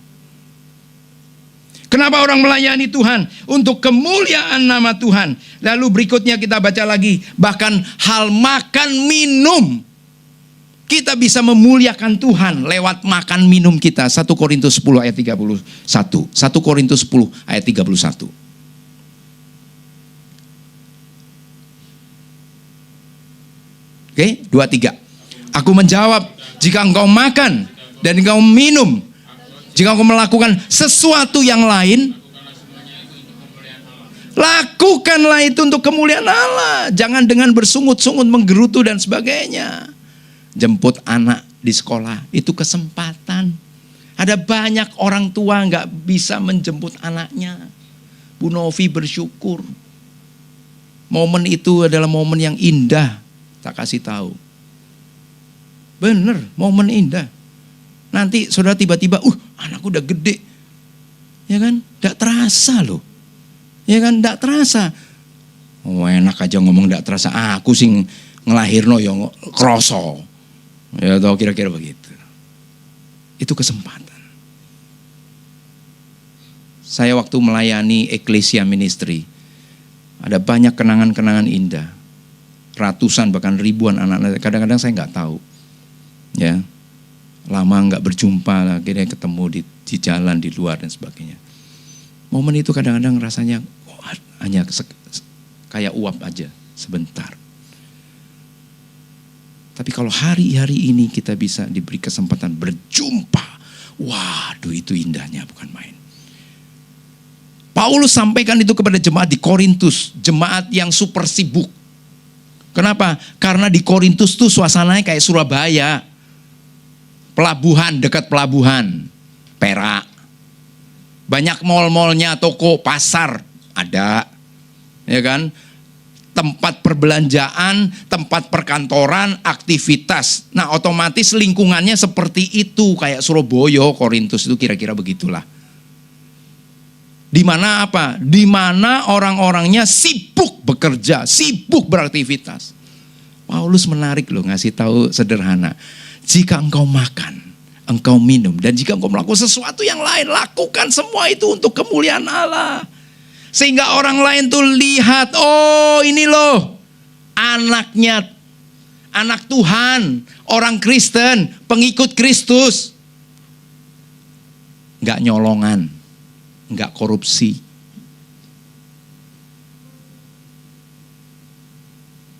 Kenapa orang melayani Tuhan? Untuk kemuliaan nama Tuhan. Lalu berikutnya kita baca lagi. Bahkan hal makan minum. Kita bisa memuliakan Tuhan lewat makan minum kita. 1 Korintus 10 ayat 31. 1 Korintus 10 ayat 31. Oke, 2-3. Aku menjawab, jika engkau makan dan engkau minum, jika engkau melakukan sesuatu yang lain, lakukanlah itu untuk kemuliaan Allah. Jangan dengan bersungut-sungut, menggerutu dan sebagainya. Jemput anak di sekolah, itu kesempatan. Ada banyak orang tua gak bisa menjemput anaknya. Bu Novi bersyukur. Momen itu adalah momen yang indah. Tak kasih tahu. Bener, momen indah. Nanti saudara tiba-tiba, anakku udah gede. Ya kan, gak terasa loh. Ya kan, gak terasa. Oh enak aja ngomong gak terasa. Aku sing ngelahirno yang kroso. Ya tau kira-kira begitu. Itu kesempatan. Saya waktu melayani Ecclesia Ministry, ada banyak kenangan-kenangan indah. Ratusan bahkan ribuan anak-anak, kadang-kadang saya nggak tahu. Ya, lama nggak berjumpa, akhirnya ketemu di jalan, di luar dan sebagainya. Momen itu kadang-kadang rasanya hanya kayak uap aja, sebentar. Tapi kalau hari-hari ini kita bisa diberi kesempatan berjumpa, waduh itu indahnya bukan main. Paulus sampaikan itu kepada jemaat di Korintus, jemaat yang super sibuk. Kenapa? Karena di Korintus tuh suasananya kayak Surabaya. Pelabuhan, dekat pelabuhan, Perak. Banyak mall-mallnya, toko, pasar ada. Ya kan? Tempat perbelanjaan, tempat perkantoran, aktivitas. Nah, otomatis lingkungannya seperti itu, kayak Surabaya, Korintus itu kira-kira begitulah. Di mana apa? Di mana orang-orangnya sibuk bekerja, sibuk beraktivitas. Paulus menarik loh, ngasih tahu sederhana. Jika engkau makan, engkau minum, dan jika engkau melakukan sesuatu yang lain, lakukan semua itu untuk kemuliaan Allah. Sehingga orang lain tuh lihat, oh ini loh anaknya, anak Tuhan, orang Kristen, pengikut Kristus. Nggak nyolongan, nggak korupsi.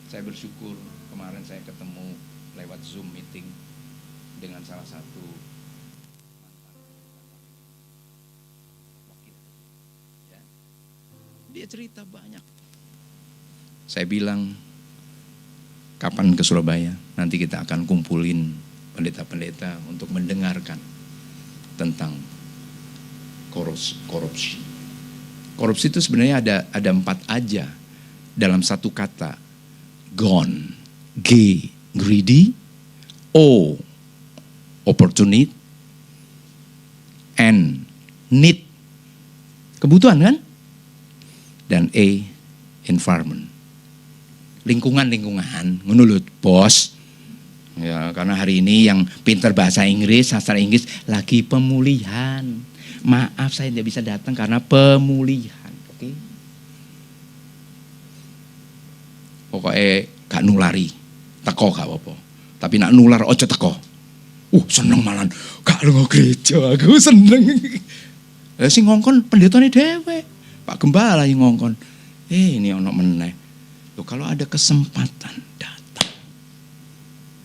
Saya bersyukur kemarin saya ketemu lewat Zoom meeting dengan salah satu wakil. Ya. Dia cerita banyak. Saya bilang, kapan ke Surabaya? Nanti kita akan kumpulin pendeta-pendeta untuk mendengarkan tentang korupsi. Korupsi itu sebenarnya ada 4 aja dalam satu kata. Gone, G, greedy, O, opportunity, N, need, kebutuhan kan? Dan E, environment, lingkungan, menurut bos. Ya, karena hari ini yang pintar bahasa Inggris, sastra Inggris lagi pemulihan. Maaf saya tidak bisa datang karena pemulihan. Oke? Pokoknya gak nulari, teko gak apa-apa. Tapi nak nular ojo teko. Seneng malan. Gak lunga gereja, aku seneng. Lah sing ngongkon pendetane dhewe. Pak Gembala yang ngongkon. Ini ono meneh. Loh, kalau ada kesempatan datang.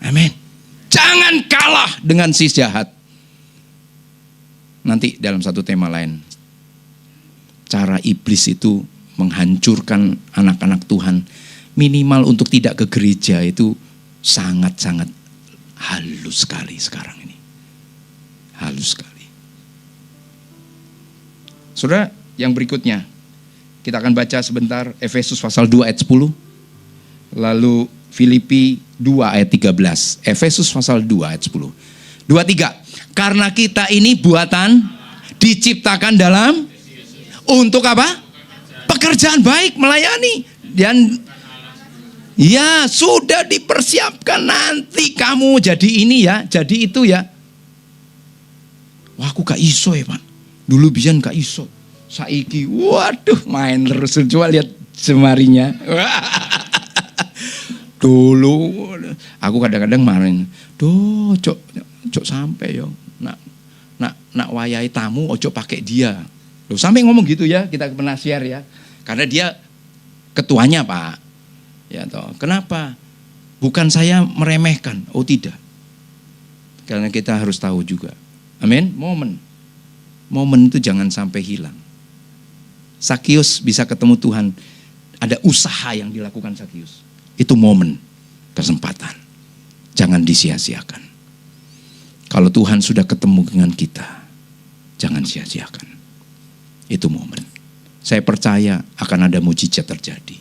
Amin. Jangan kalah dengan si jahat. Nanti dalam satu tema lain. Cara iblis itu menghancurkan anak-anak Tuhan. Minimal untuk tidak ke gereja itu sangat-sangat halus sekali sekarang ini. Halus sekali. Saudara, yang berikutnya. Kita akan baca sebentar Efesus pasal 2 ayat 10. Lalu Filipi 2 ayat 13. Efesus pasal 2 ayat 10. 2-3. Karena kita ini buatan diciptakan dalam untuk apa? Pekerjaan baik, melayani. Dan ya sudah dipersiapkan nanti kamu jadi ini ya, jadi itu ya. Wah aku gak iso ya Pak. Dulu biyen gak iso. Saiki, waduh main terus. Coba lihat semarinya. Dulu aku kadang-kadang main. Duh, cok sampai yo. Nak wayai tamu ojo pakai dia. Loh, sampai ngomong gitu ya, kita pernah share ya. Karena dia ketuanya Pak. Ya toh. Kenapa? Bukan saya meremehkan. Oh tidak. Karena kita harus tahu juga. Amin. Momen itu jangan sampai hilang. Sakius bisa ketemu Tuhan. Ada usaha yang dilakukan Sakius. Itu momen, kesempatan. Jangan disia-siakan. Kalau Tuhan sudah ketemu dengan kita, jangan sia-siakan. Itu momen. Saya percaya akan ada mujizat terjadi.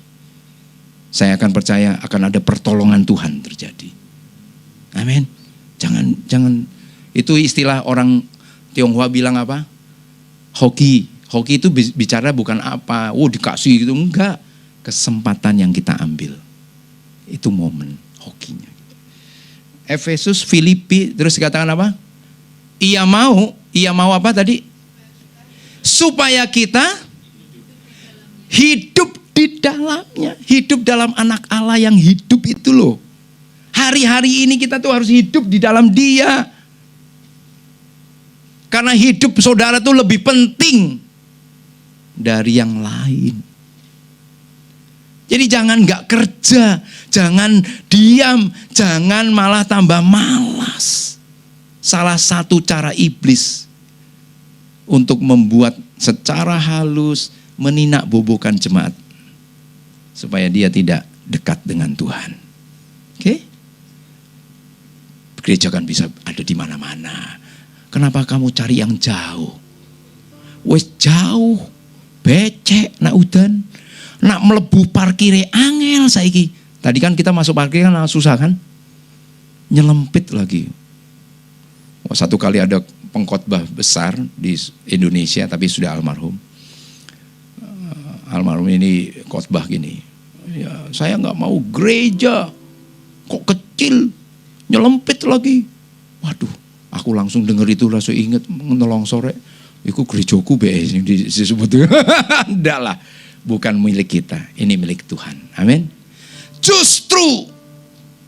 Saya akan percaya akan ada pertolongan Tuhan terjadi. Amin. Jangan. Itu istilah orang Tionghoa bilang apa? Hoki itu bicara bukan apa. Dikasih gitu. Enggak. Kesempatan yang kita ambil. Itu momen hokinya. Efesus, Filipi, terus dikatakan apa? Ia mau apa tadi? supaya kita hidup di dalamnya. Hidup dalam anak Allah yang hidup itu loh. Hari-hari ini kita tuh harus hidup di dalam Dia. Karena hidup saudara tuh lebih penting dari yang lain. Jadi jangan gak kerja, jangan diam, jangan malah tambah malas. Salah satu cara iblis untuk membuat secara halus meninak bobokan jemaat supaya dia tidak dekat dengan Tuhan. Oke? Gereja kan bisa ada di mana-mana. Kenapa kamu cari yang jauh? Wes jauh, becek, nak udan, nak melebu parkire angel saiki. Tadi kan kita masuk parkir kan susah kan? Nyelempit lagi. Satu kali ada pengkhotbah besar di Indonesia tapi sudah almarhum. Almarhum ini khotbah gini. Ya, saya nggak mau gereja kok kecil, nyelempit lagi. Waduh, aku langsung denger itu langsung inget menolong sore. Iku gerejaku yang disebut. Enggak lah, bukan milik kita, ini milik Tuhan. Amin. Justru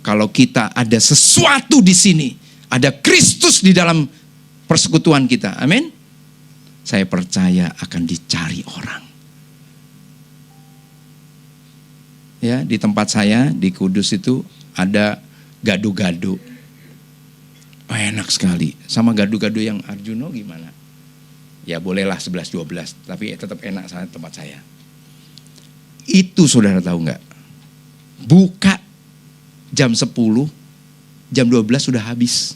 kalau kita ada sesuatu di sini, ada Kristus di dalam persekutuan kita. Amin. Saya percaya akan dicari orang. Ya, di tempat saya di Kudus itu ada gado-gado. Oh, enak sekali. Sama gado-gado yang Arjuno gimana? Ya bolehlah 11-12, tapi tetap enak sama tempat saya. Itu saudara tahu nggak? Buka jam 10, jam 12 sudah habis.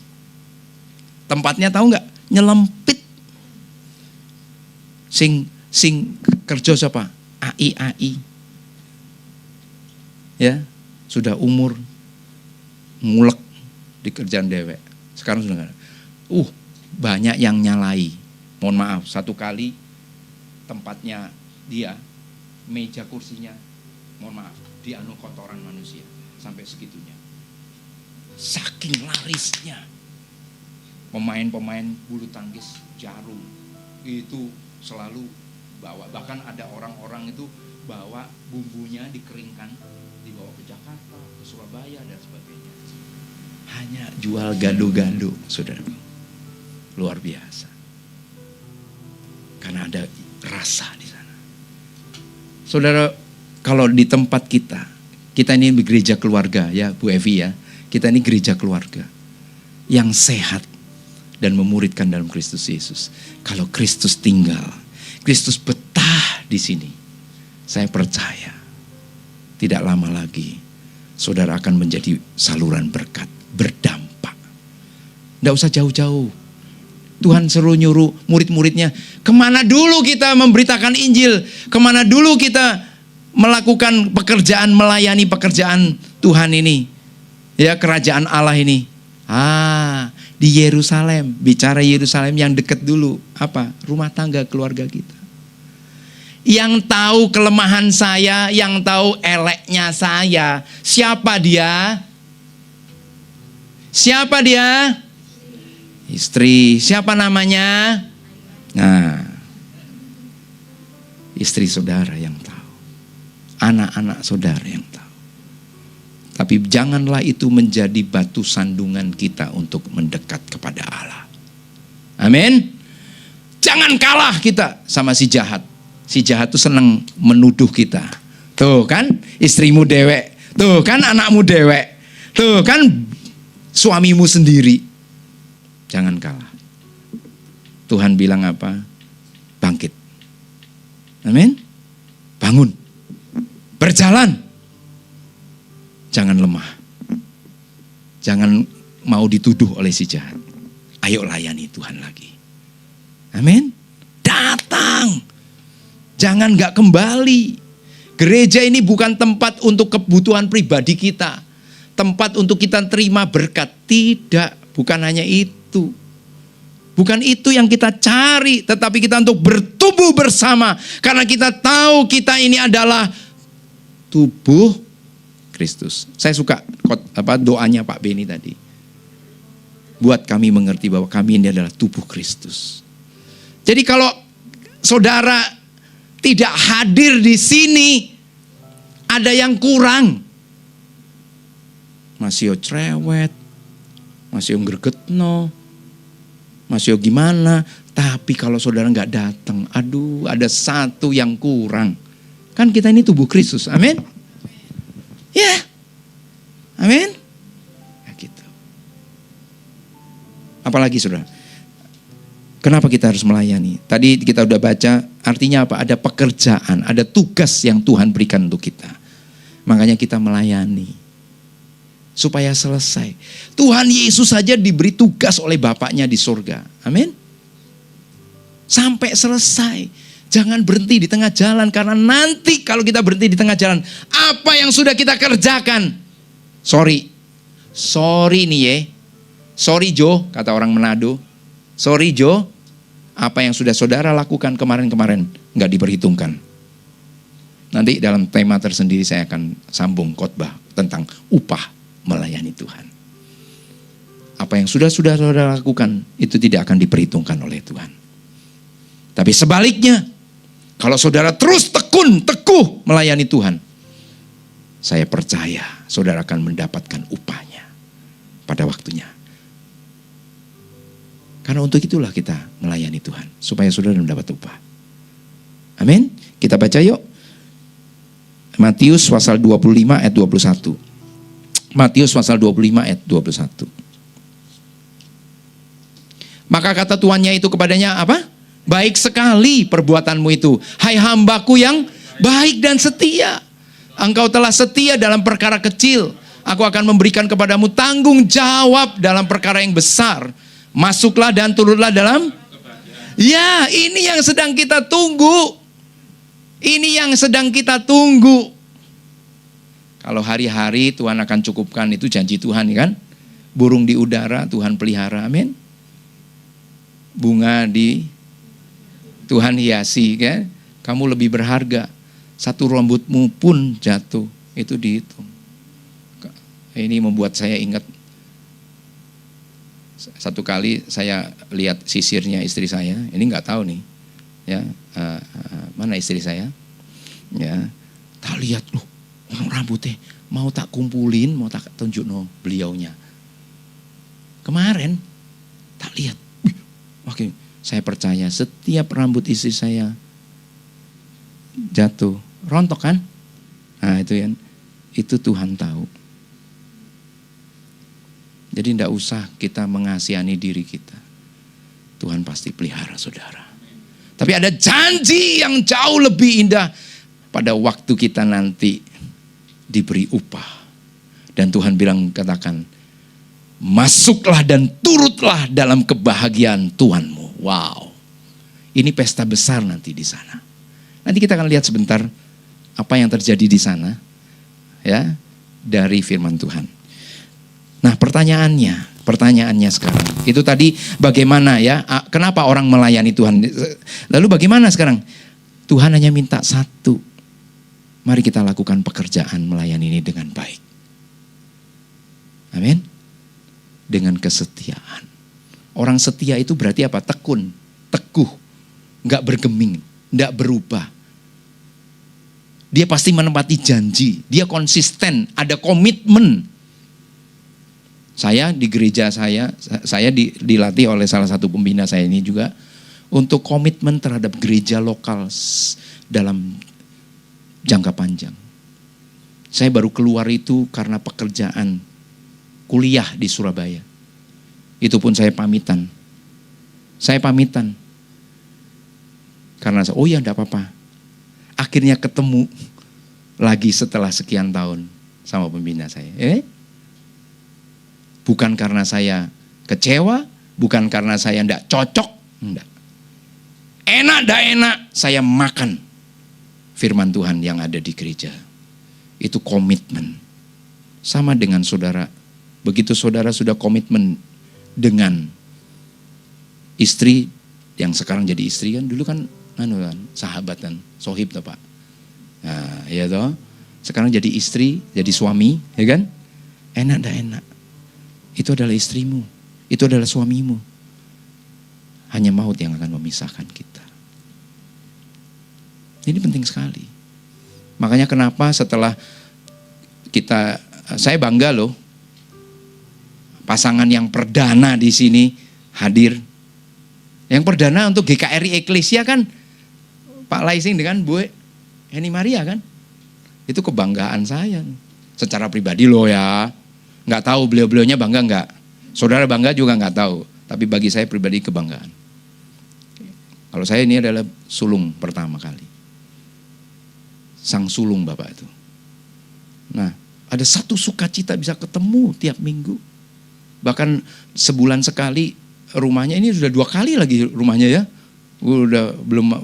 Tempatnya tahu nggak? Nyelempit. Sing kerja siapa? AI. Ya, sudah umur ngulek di kerjaan dewek. Sekarang sudah nggak ada. Banyak yang nyalai. Mohon maaf, satu kali tempatnya dia, meja kursinya, mohon maaf, dianu kotoran manusia sampai segitunya. Saking larisnya. Pemain-pemain bulu tangkis Jarum itu selalu bawa. Bahkan ada orang-orang itu bawa bumbunya dikeringkan, dibawa ke Jakarta, ke Surabaya dan sebagainya. Hanya jual gado-gado, saudara. Luar biasa. Karena ada rasa di sana. Saudara, kalau di tempat kita ini gereja keluarga ya Bu Evi ya. Kita ini gereja keluarga yang sehat dan memuridkan dalam Kristus Yesus. Kalau Kristus tinggal, Kristus betah di sini. Saya percaya tidak lama lagi saudara akan menjadi saluran berkat, berdampak. Tidak usah jauh-jauh. Tuhan seru nyuruh murid-muridnya, kemana dulu kita memberitakan Injil, kemana dulu kita melakukan pekerjaan, melayani pekerjaan Tuhan ini. Ya, kerajaan Allah ini. Di Yerusalem, bicara Yerusalem yang dekat dulu. Apa? Rumah tangga keluarga kita. Yang tahu kelemahan saya, yang tahu eleknya saya. Siapa dia? Siapa dia? Istri. Siapa namanya? Nah, istri saudara yang tahu. Anak-anak saudara yang tahu. Tapi janganlah itu menjadi batu sandungan kita untuk mendekat kepada Allah. Amin. Jangan kalah kita sama si jahat. Si jahat itu senang menuduh kita. Tuh kan istrimu dewek. Tuh kan anakmu dewek. Tuh kan suamimu sendiri. Jangan kalah. Tuhan bilang apa? Bangkit. Amin. Bangun. Berjalan. Jangan lemah. Jangan mau dituduh oleh si jahat. Ayo layani Tuhan lagi. Amin. Datang. Jangan gak kembali. Gereja ini bukan tempat untuk kebutuhan pribadi kita. Tempat untuk kita terima berkat. Tidak. Bukan hanya itu. Bukan itu yang kita cari. Tetapi kita untuk bertumbuh bersama. Karena kita tahu kita ini adalah tubuh Kristus. Saya suka doanya Pak Beni tadi. Buat kami mengerti bahwa kami ini adalah tubuh Kristus. Jadi kalau saudara tidak hadir di sini, ada yang kurang. Masih cerewet, masih gregetno, masih gimana. Tapi kalau saudara nggak datang, aduh, ada satu yang kurang. Kan kita ini tubuh Kristus, amin? Ya, amin? Ya gitu. Apalagi saudara, kenapa kita harus melayani? Tadi kita udah baca, artinya apa? Ada pekerjaan, ada tugas yang Tuhan berikan untuk kita. Makanya kita melayani. Supaya selesai. Tuhan Yesus saja diberi tugas oleh Bapaknya di surga. Amin. Sampai selesai. Jangan berhenti di tengah jalan. Karena nanti kalau kita berhenti di tengah jalan, apa yang sudah kita kerjakan? Sorry nih ye. Sorry Jo, kata orang Manado. Sorry Jo, apa yang sudah saudara lakukan kemarin-kemarin gak diperhitungkan. Nanti dalam tema tersendiri saya akan sambung khotbah tentang upah melayani Tuhan. Apa yang sudah saudara lakukan itu tidak akan diperhitungkan oleh Tuhan. Tapi sebaliknya, kalau saudara terus teguh melayani Tuhan, saya percaya saudara akan mendapatkan upahnya pada waktunya. Karena untuk itulah kita melayani Tuhan, supaya saudara mendapat upah. Amin. Kita baca yuk. Matius pasal 25 ayat 21. Matius pasal 25 ayat 21. Maka kata tuannya itu kepadanya apa? Baik sekali perbuatanmu itu, hai hambaku yang baik dan setia. Engkau telah setia dalam perkara kecil, aku akan memberikan kepadamu tanggung jawab dalam perkara yang besar. Masuklah dan turutlah dalam. Ya, ini yang sedang kita tunggu. Ini yang sedang kita tunggu. Kalau hari-hari Tuhan akan cukupkan, itu janji Tuhan kan. Burung di udara Tuhan pelihara, amin. Bunga di Tuhan hiasi kan. Kamu lebih berharga. Satu rambutmu pun jatuh, itu dihitung. Ini membuat saya ingat. Satu kali saya lihat sisirnya istri saya. Ini nggak tahu nih, ya mana istri saya? Ya, tak lihat loh. Rambutnya mau tak kumpulin, mau tak tunjuk no beliaunya. Kemarin tak lihat. Oke, saya percaya setiap rambut istri saya jatuh, rontok kan? Nah itu kan, itu Tuhan tahu. Jadi tidak usah kita mengasihani diri kita. Tuhan pasti pelihara saudara. Tapi ada janji yang jauh lebih indah pada waktu kita nanti diberi upah. Dan Tuhan katakan, masuklah dan turutlah dalam kebahagiaan Tuhanmu. Wow. Ini pesta besar nanti di sana. Nanti kita akan lihat sebentar apa yang terjadi di sana, ya, dari firman Tuhan. Nah, pertanyaannya sekarang. Itu tadi bagaimana ya? Kenapa orang melayani Tuhan? Lalu bagaimana sekarang? Tuhan hanya minta satu. Mari kita lakukan pekerjaan melayani ini dengan baik. Amin. Dengan kesetiaan. Orang setia itu berarti apa? Tekun, teguh, nggak bergeming, nggak berubah. Dia pasti menepati janji, dia konsisten, ada komitmen. Saya di gereja saya dilatih oleh salah satu pembina saya ini juga untuk komitmen terhadap gereja lokal dalam jangka panjang. Saya baru keluar itu karena pekerjaan kuliah di Surabaya. Itu pun saya pamitan. Karena oh ya enggak apa-apa. Akhirnya ketemu lagi setelah sekian tahun sama pembina saya. Bukan karena saya kecewa, bukan karena saya enggak cocok, enggak. Enak enggak enak, saya makan firman Tuhan yang ada di gereja. Itu komitmen. Sama dengan saudara. Begitu saudara sudah komitmen dengan istri yang sekarang jadi istri kan, dulu kan sahabat kan, sohib toh Pak. Nah, ya toh. Sekarang jadi istri, jadi suami, ya kan? Enak enggak enak. Itu adalah istrimu, itu adalah suamimu. Hanya maut yang akan memisahkan kita. Ini penting sekali. Makanya kenapa setelah saya bangga loh, pasangan yang perdana di sini hadir. Yang perdana untuk GKRI Eklesia kan Pak Laising dengan Bu Heni Maria kan. Itu kebanggaan saya. Secara pribadi loh ya. Nggak tahu beliau-beliaunya bangga nggak. Saudara bangga juga nggak tahu. Tapi bagi saya pribadi kebanggaan. Kalau saya ini adalah sulung pertama kali. Sang sulung Bapak itu. Nah, ada satu sukacita bisa ketemu tiap minggu. Bahkan sebulan sekali rumahnya, ini sudah 2 kali lagi rumahnya ya. Udah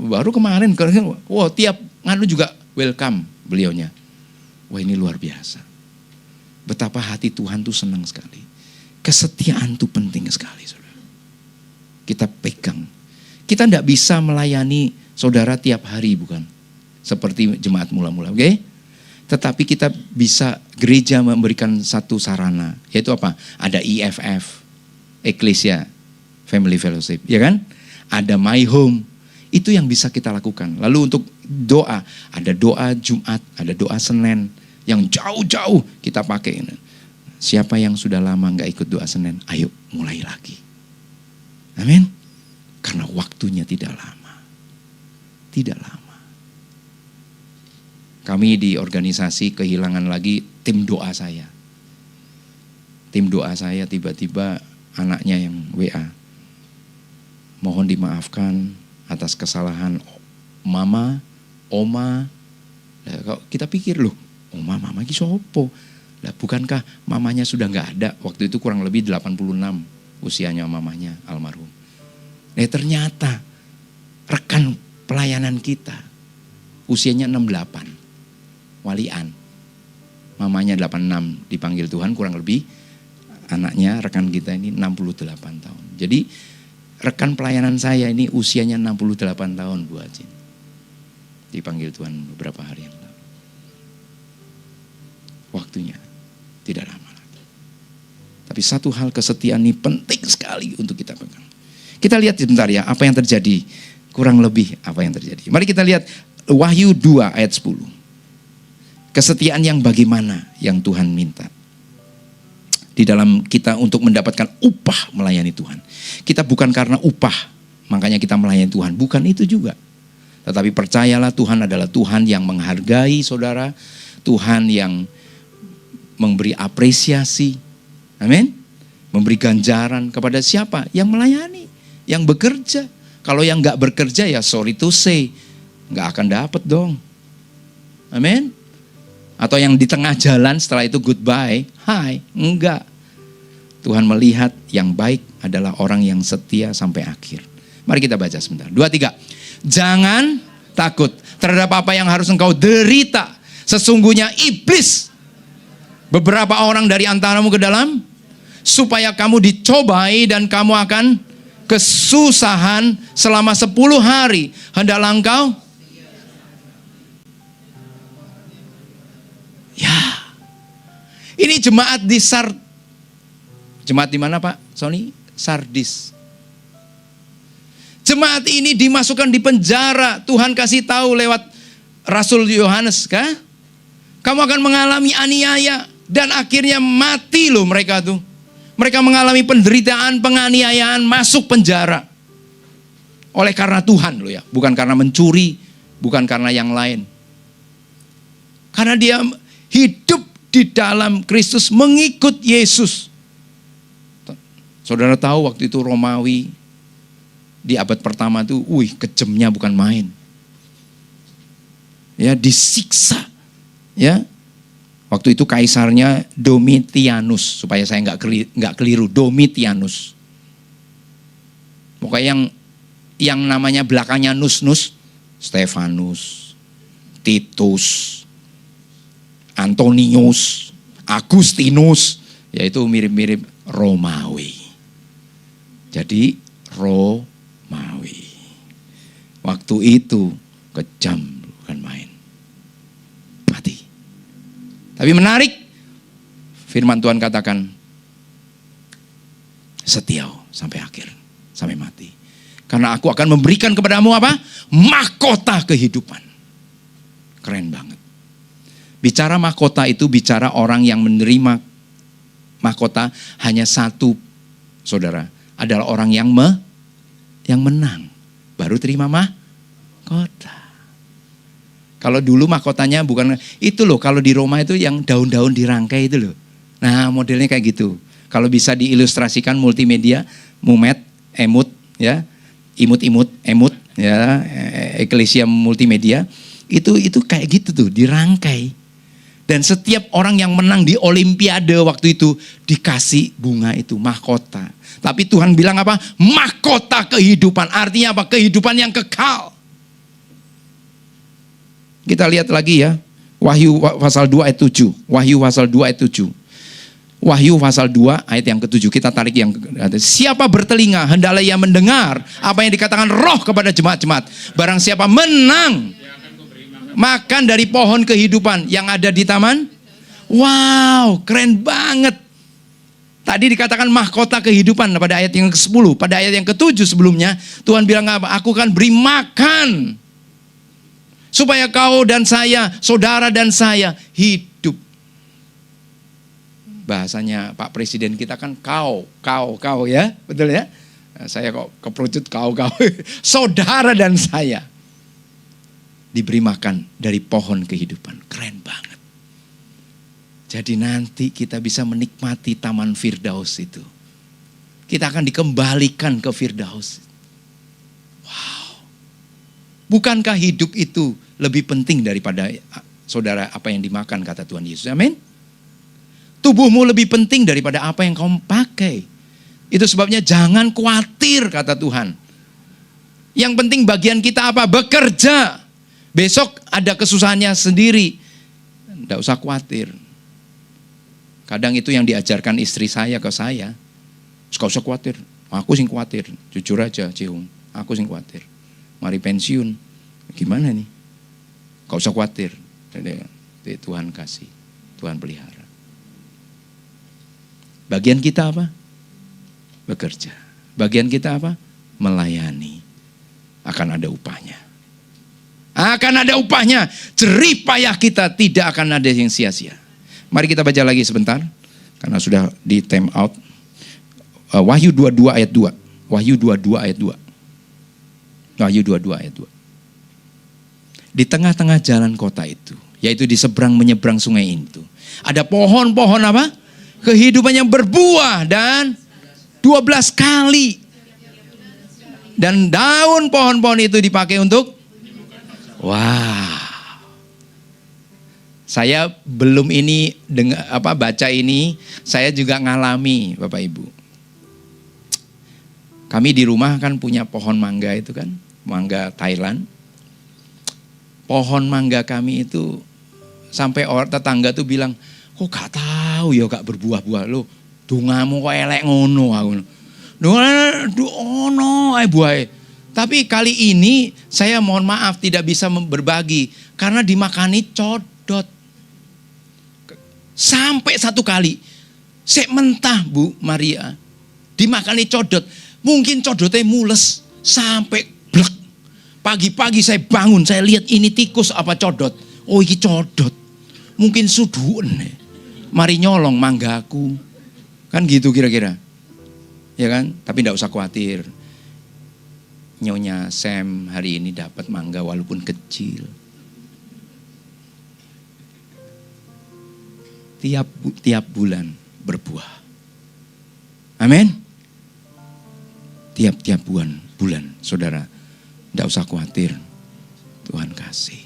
baru kemarin. Wow, tiap nganu juga welcome beliaunya. Wah, ini luar biasa. Betapa hati Tuhan tuh senang sekali. Kesetiaan tuh penting sekali, saudara. Kita pegang. Kita tidak bisa melayani saudara tiap hari, bukan? Seperti jemaat mula-mula, oke? Tetapi kita bisa, gereja memberikan satu sarana, yaitu apa? Ada EFF, Ecclesia Family Fellowship, ya kan? Ada My Home, itu yang bisa kita lakukan. Lalu untuk doa, ada doa Jumat, ada doa Senin, yang jauh-jauh kita pakai. Siapa yang sudah lama nggak ikut doa Senin, ayo mulai lagi. Amin. Karena waktunya tidak lama. Tidak lama. Kami di organisasi kehilangan lagi tim doa saya. Tim doa saya tiba-tiba anaknya yang WA. Mohon dimaafkan atas kesalahan mama, oma. Nah, kita pikir loh, oma, mama ini sopo? Nah, bukankah mamanya sudah nggak ada? Waktu itu kurang lebih 86 usianya mamanya almarhum. Ternyata rekan pelayanan kita usianya 68. Walian. Mamanya 86 dipanggil Tuhan, kurang lebih anaknya rekan kita ini 68 tahun. Jadi rekan pelayanan saya ini usianya 68 tahun Bu Ajin. Dipanggil Tuhan beberapa hari yang lalu. Waktunya tidak lama lagi. Tapi satu hal, kesetiaan ini penting sekali untuk kita pegang. Kita lihat sebentar ya apa yang terjadi. Kurang lebih apa yang terjadi. Mari kita lihat Wahyu 2 ayat 10. Kesetiaan yang bagaimana yang Tuhan minta. Di dalam kita untuk mendapatkan upah melayani Tuhan. Kita bukan karena upah, makanya kita melayani Tuhan. Bukan itu juga. Tetapi percayalah Tuhan adalah Tuhan yang menghargai saudara. Tuhan yang memberi apresiasi. Amin. Memberi ganjaran kepada siapa? Yang melayani. Yang bekerja. Kalau yang gak bekerja ya sorry to say. Gak akan dapat dong. Amin. Atau yang di tengah jalan setelah itu goodbye. Hai. Enggak. Tuhan melihat yang baik adalah orang yang setia sampai akhir. Mari kita baca sebentar. 2, 3. Jangan takut terhadap apa yang harus engkau derita. Sesungguhnya iblis beberapa orang dari antaramu ke dalam supaya kamu dicobai dan kamu akan kesusahan selama 10 hari. Hendaklah engkau ya. Ini jemaat di jemaat di mana Pak Sony? Sardis. Jemaat ini dimasukkan di penjara. Tuhan kasih tahu lewat Rasul Yohanes, kah? Kamu akan mengalami aniaya dan akhirnya mati loh mereka tuh. Mereka mengalami penderitaan, penganiayaan, masuk penjara. Oleh karena Tuhan loh ya, bukan karena mencuri, bukan karena yang lain. Karena dia hidup di dalam Kristus, mengikut Yesus. Saudara tahu waktu itu Romawi di abad pertama itu, kejamnya bukan main. Ya, disiksa. Ya. Waktu itu kaisarnya Domitianus, supaya saya nggak keliru, Domitianus. Pokoknya yang namanya belakangnya nus-nus, Stefanus, Titus, Antonius, Agustinus, yaitu mirip-mirip Romawi. Jadi Romawi. Waktu itu kejam, bukan main. Mati. Tapi menarik, firman Tuhan katakan, setia sampai akhir, sampai mati. Karena aku akan memberikan kepadamu apa? Mahkota kehidupan. Keren banget. Bicara mahkota itu bicara orang yang menerima mahkota hanya satu, saudara. Adalah orang yang menang. Baru terima mahkota. Kalau dulu mahkotanya bukan, itu loh kalau di Roma itu yang daun-daun dirangkai itu loh. Nah modelnya kayak gitu. Kalau bisa diilustrasikan multimedia, mumet, emut, ya, imut-imut, emut, ya, eklesia multimedia, itu kayak gitu tuh, dirangkai. Dan setiap orang yang menang di Olimpiade waktu itu dikasih bunga itu, mahkota. Tapi Tuhan bilang apa? Mahkota kehidupan. Artinya apa? Kehidupan yang kekal. Kita lihat lagi ya. Wahyu pasal 2 ayat 7. Wahyu pasal 2 ayat 7. Wahyu pasal 2 ayat yang ke-7. Kita tarik yang siapa bertelinga hendaklah ia mendengar apa yang dikatakan Roh kepada jemaat-jemaat. Barang siapa menang makan dari pohon kehidupan yang ada di taman. Wow, keren banget. Tadi dikatakan mahkota kehidupan pada ayat yang ke-10. Pada ayat yang ke-7 sebelumnya, Tuhan bilang apa? Aku akan beri makan supaya kau dan saya, saudara dan saya hidup. Bahasanya Pak Presiden kita kan kau ya, betul ya? Saya kok keperucut kau. Saudara dan saya diberi makan dari pohon kehidupan. Keren banget. Jadi nanti kita bisa menikmati Taman Firdaus itu. Kita akan dikembalikan ke Firdaus. Wow. Bukankah hidup itu lebih penting daripada saudara apa yang dimakan, kata Tuhan Yesus. Amin. Tubuhmu lebih penting daripada apa yang kamu pakai. Itu sebabnya jangan khawatir, kata Tuhan. Yang penting bagian kita apa? Bekerja. Besok ada kesusahannya sendiri. Tidak usah khawatir. Kadang itu yang diajarkan istri saya ke saya. Gak usah khawatir. Aku sing khawatir. Jujur aja, Cium. Aku sing khawatir. Mari pensiun. Gimana nih? Gak usah khawatir. Jadi, Tuhan kasih. Tuhan pelihara. Bagian kita apa? Bekerja. Bagian kita apa? Melayani. Akan ada upahnya. Akan ada upahnya. Jerih payah kita tidak akan ada yang sia-sia. Mari kita baca lagi sebentar. Karena sudah di time out. Wahyu 22 ayat 2. Wahyu 22 ayat 2. Wahyu 22 ayat 2. Di tengah-tengah jalan kota itu, yaitu di seberang menyeberang sungai itu, ada pohon-pohon apa? Kehidupan yang berbuah dan 12 kali. Dan daun pohon-pohon itu dipakai untuk saya belum ini baca ini, saya juga ngalami, Bapak Ibu. Kami di rumah kan punya pohon mangga itu kan, mangga Thailand. Pohon mangga kami itu sampai orang tetangga tuh bilang, kok gak tahu ya gak berbuah-buah lo. Dungamu kok elek ngono aku. Buah. Tapi kali ini saya mohon maaf tidak bisa berbagi karena dimakani codot. Sampai satu kali saya mentah Bu Maria dimakani codot. Mungkin codotnya mules sampai blek. Pagi-pagi saya bangun, saya lihat ini tikus apa codot. Oh ini codot. Mungkin suduan. Mari nyolong manggaku. Kan gitu kira-kira. Ya kan? Tapi tidak usah khawatir. Nyonya Sam hari ini dapat mangga walaupun kecil. Tiap bulan berbuah. Amin. Tiap-tiap bulan, saudara. Tidak usah khawatir. Tuhan kasih.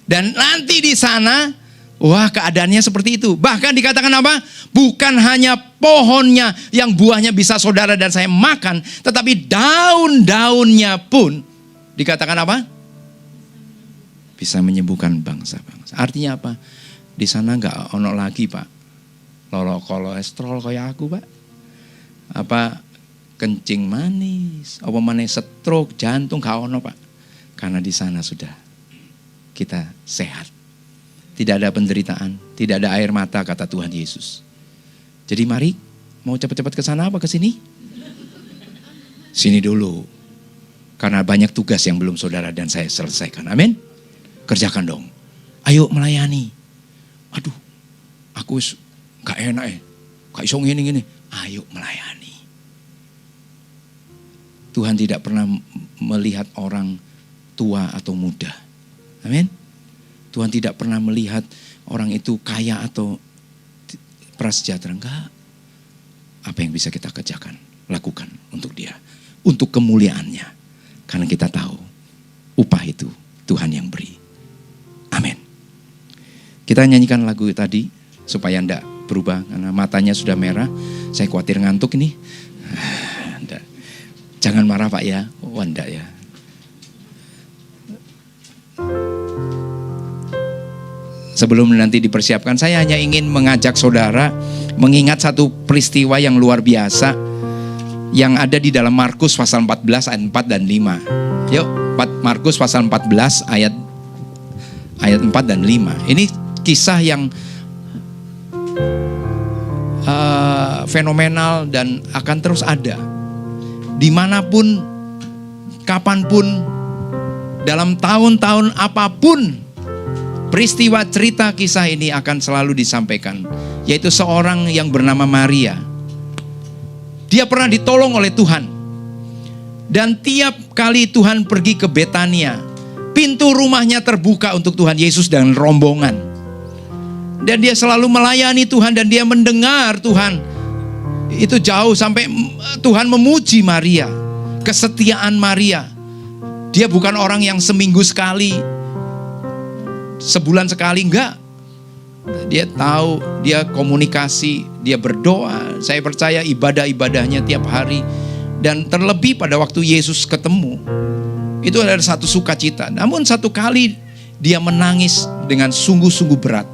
Dan nanti di sana, wah keadaannya seperti itu. Bahkan dikatakan apa? Bukan hanya pohonnya yang buahnya bisa saudara dan saya makan. Tetapi daun-daunnya pun dikatakan apa? Bisa menyembuhkan bangsa-bangsa. Artinya apa? Di sana gak ono lagi Pak. Kolesterol kayak aku Pak. Apa kencing manis. Apa mana stroke, jantung gak ono Pak. Karena di sana sudah kita sehat. Tidak ada penderitaan, tidak ada air mata kata Tuhan Yesus. Jadi mari, mau cepat-cepat ke sana apa ke sini? Sini dulu. Karena banyak tugas yang belum saudara dan saya selesaikan. Amin. Kerjakan dong. Ayo melayani. Waduh, aku gak enak ya. Gak iso ngene. Ayo melayani. Tuhan tidak pernah melihat orang tua atau muda. Amin. Tuhan tidak pernah melihat orang itu kaya atau prasejahtera. Enggak. Apa yang bisa kita kerjakan, lakukan untuk dia. Untuk kemuliaannya. Karena kita tahu upah itu Tuhan yang beri. Amin. Kita nyanyikan lagu tadi supaya enggak berubah. Karena matanya sudah merah. Saya khawatir ngantuk ini. Jangan marah Pak ya. Oh enggak ya. Sebelum nanti dipersiapkan, saya hanya ingin mengajak saudara mengingat satu peristiwa yang luar biasa yang ada di dalam Markus pasal 14 ayat 4 dan 5. Yuk, Markus pasal 14 ayat 4 dan 5. Ini kisah yang fenomenal dan akan terus ada. Dimanapun, kapanpun, dalam tahun-tahun apapun, peristiwa cerita kisah ini akan selalu disampaikan. Yaitu seorang yang bernama Maria. Dia pernah ditolong oleh Tuhan. Dan tiap kali Tuhan pergi ke Betania, pintu rumahnya terbuka untuk Tuhan Yesus dan rombongan. Dan dia selalu melayani Tuhan dan dia mendengar Tuhan. Itu jauh sampai Tuhan memuji Maria. Kesetiaan Maria. Dia bukan orang yang seminggu sekali, sebulan sekali, enggak. Dia tahu, dia komunikasi, dia berdoa. Saya percaya ibadah-ibadahnya tiap hari. Dan terlebih pada waktu Yesus ketemu, itu adalah satu sukacita. Namun satu kali dia menangis dengan sungguh-sungguh berat.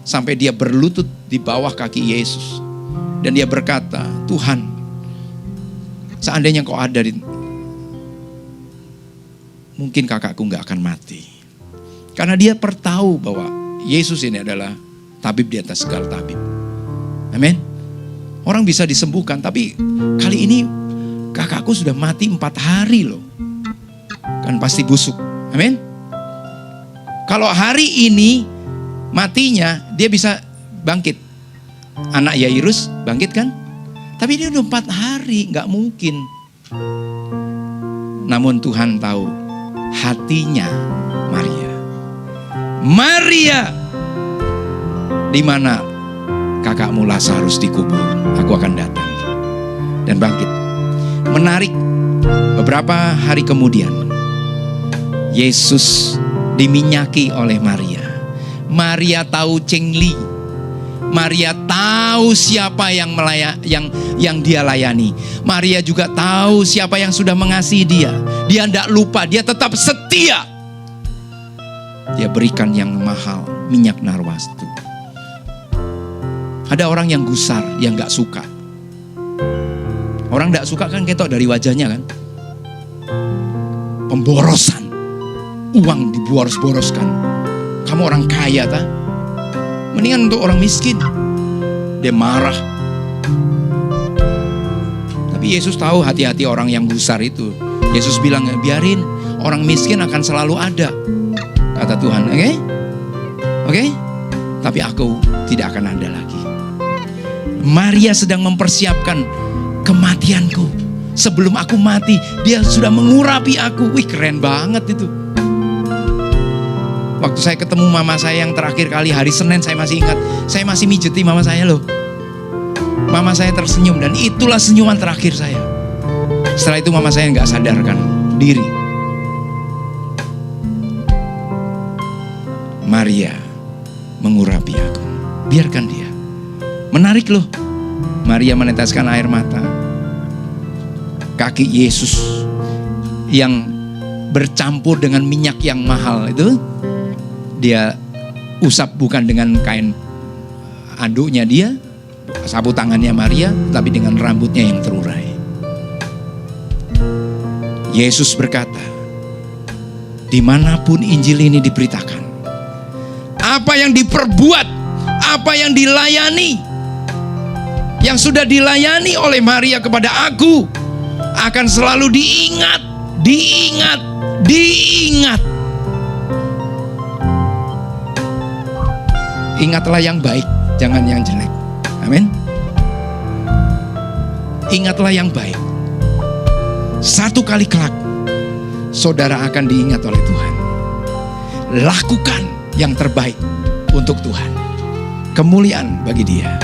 Sampai dia berlutut di bawah kaki Yesus. Dan dia berkata, Tuhan, seandainya Engkau ada, mungkin kakakku gak akan mati. Karena dia tahu bahwa Yesus ini adalah tabib di atas segala tabib. Amin. Orang bisa disembuhkan, tapi kali ini kakakku sudah mati 4 hari loh. Kan pasti busuk. Amin. Kalau hari ini matinya, dia bisa bangkit. Anak Yairus bangkit kan? Tapi dia udah 4 hari, gak mungkin. Namun Tuhan tahu hatinya Maria. Maria, di mana kakakmu Lazarus dikubur, aku akan datang dan bangkit. Menarik, beberapa hari kemudian Yesus diminyaki oleh Maria. Maria tahu cengli. Maria tahu siapa yang dia layani. Maria juga tahu siapa yang sudah mengasihi dia. Dia tidak lupa, dia tetap setia. Dia berikan yang mahal, minyak narwastu. Ada orang yang gusar, yang gak suka. Orang gak suka kan ketok dari wajahnya kan. Pemborosan. Uang diboros-boroskan. Kamu orang kaya tak? Mendingan untuk orang miskin. Dia marah. Tapi Yesus tahu hati-hati orang yang gusar itu. Yesus bilang, biarin, orang miskin akan selalu ada. Kata Tuhan, oke? Tapi aku tidak akan ada lagi. Maria sedang mempersiapkan kematianku. Sebelum aku mati, dia sudah mengurapi aku. Wih, keren banget itu. Waktu saya ketemu mama saya yang terakhir kali hari Senin, saya masih ingat. Saya masih mijeti mama saya loh. Mama saya tersenyum dan itulah senyuman terakhir saya. Setelah itu mama saya gak sadarkan diri. Maria mengurapi aku. Biarkan dia. Menarik loh. Maria meneteskan air mata. Kaki Yesus yang bercampur dengan minyak yang mahal itu, dia usap bukan dengan kain anduknya dia, sapu tangannya Maria, tapi dengan rambutnya yang terurai. Yesus berkata, dimanapun Injil ini diberitakan, apa yang diperbuat, apa yang dilayani, yang sudah dilayani oleh Maria kepada aku, akan selalu diingat. Ingatlah yang baik, jangan yang jelek. Amin. Ingatlah yang baik. Satu kali kelak, saudara akan diingat oleh Tuhan. Lakukan yang terbaik untuk Tuhan. Kemuliaan bagi Dia.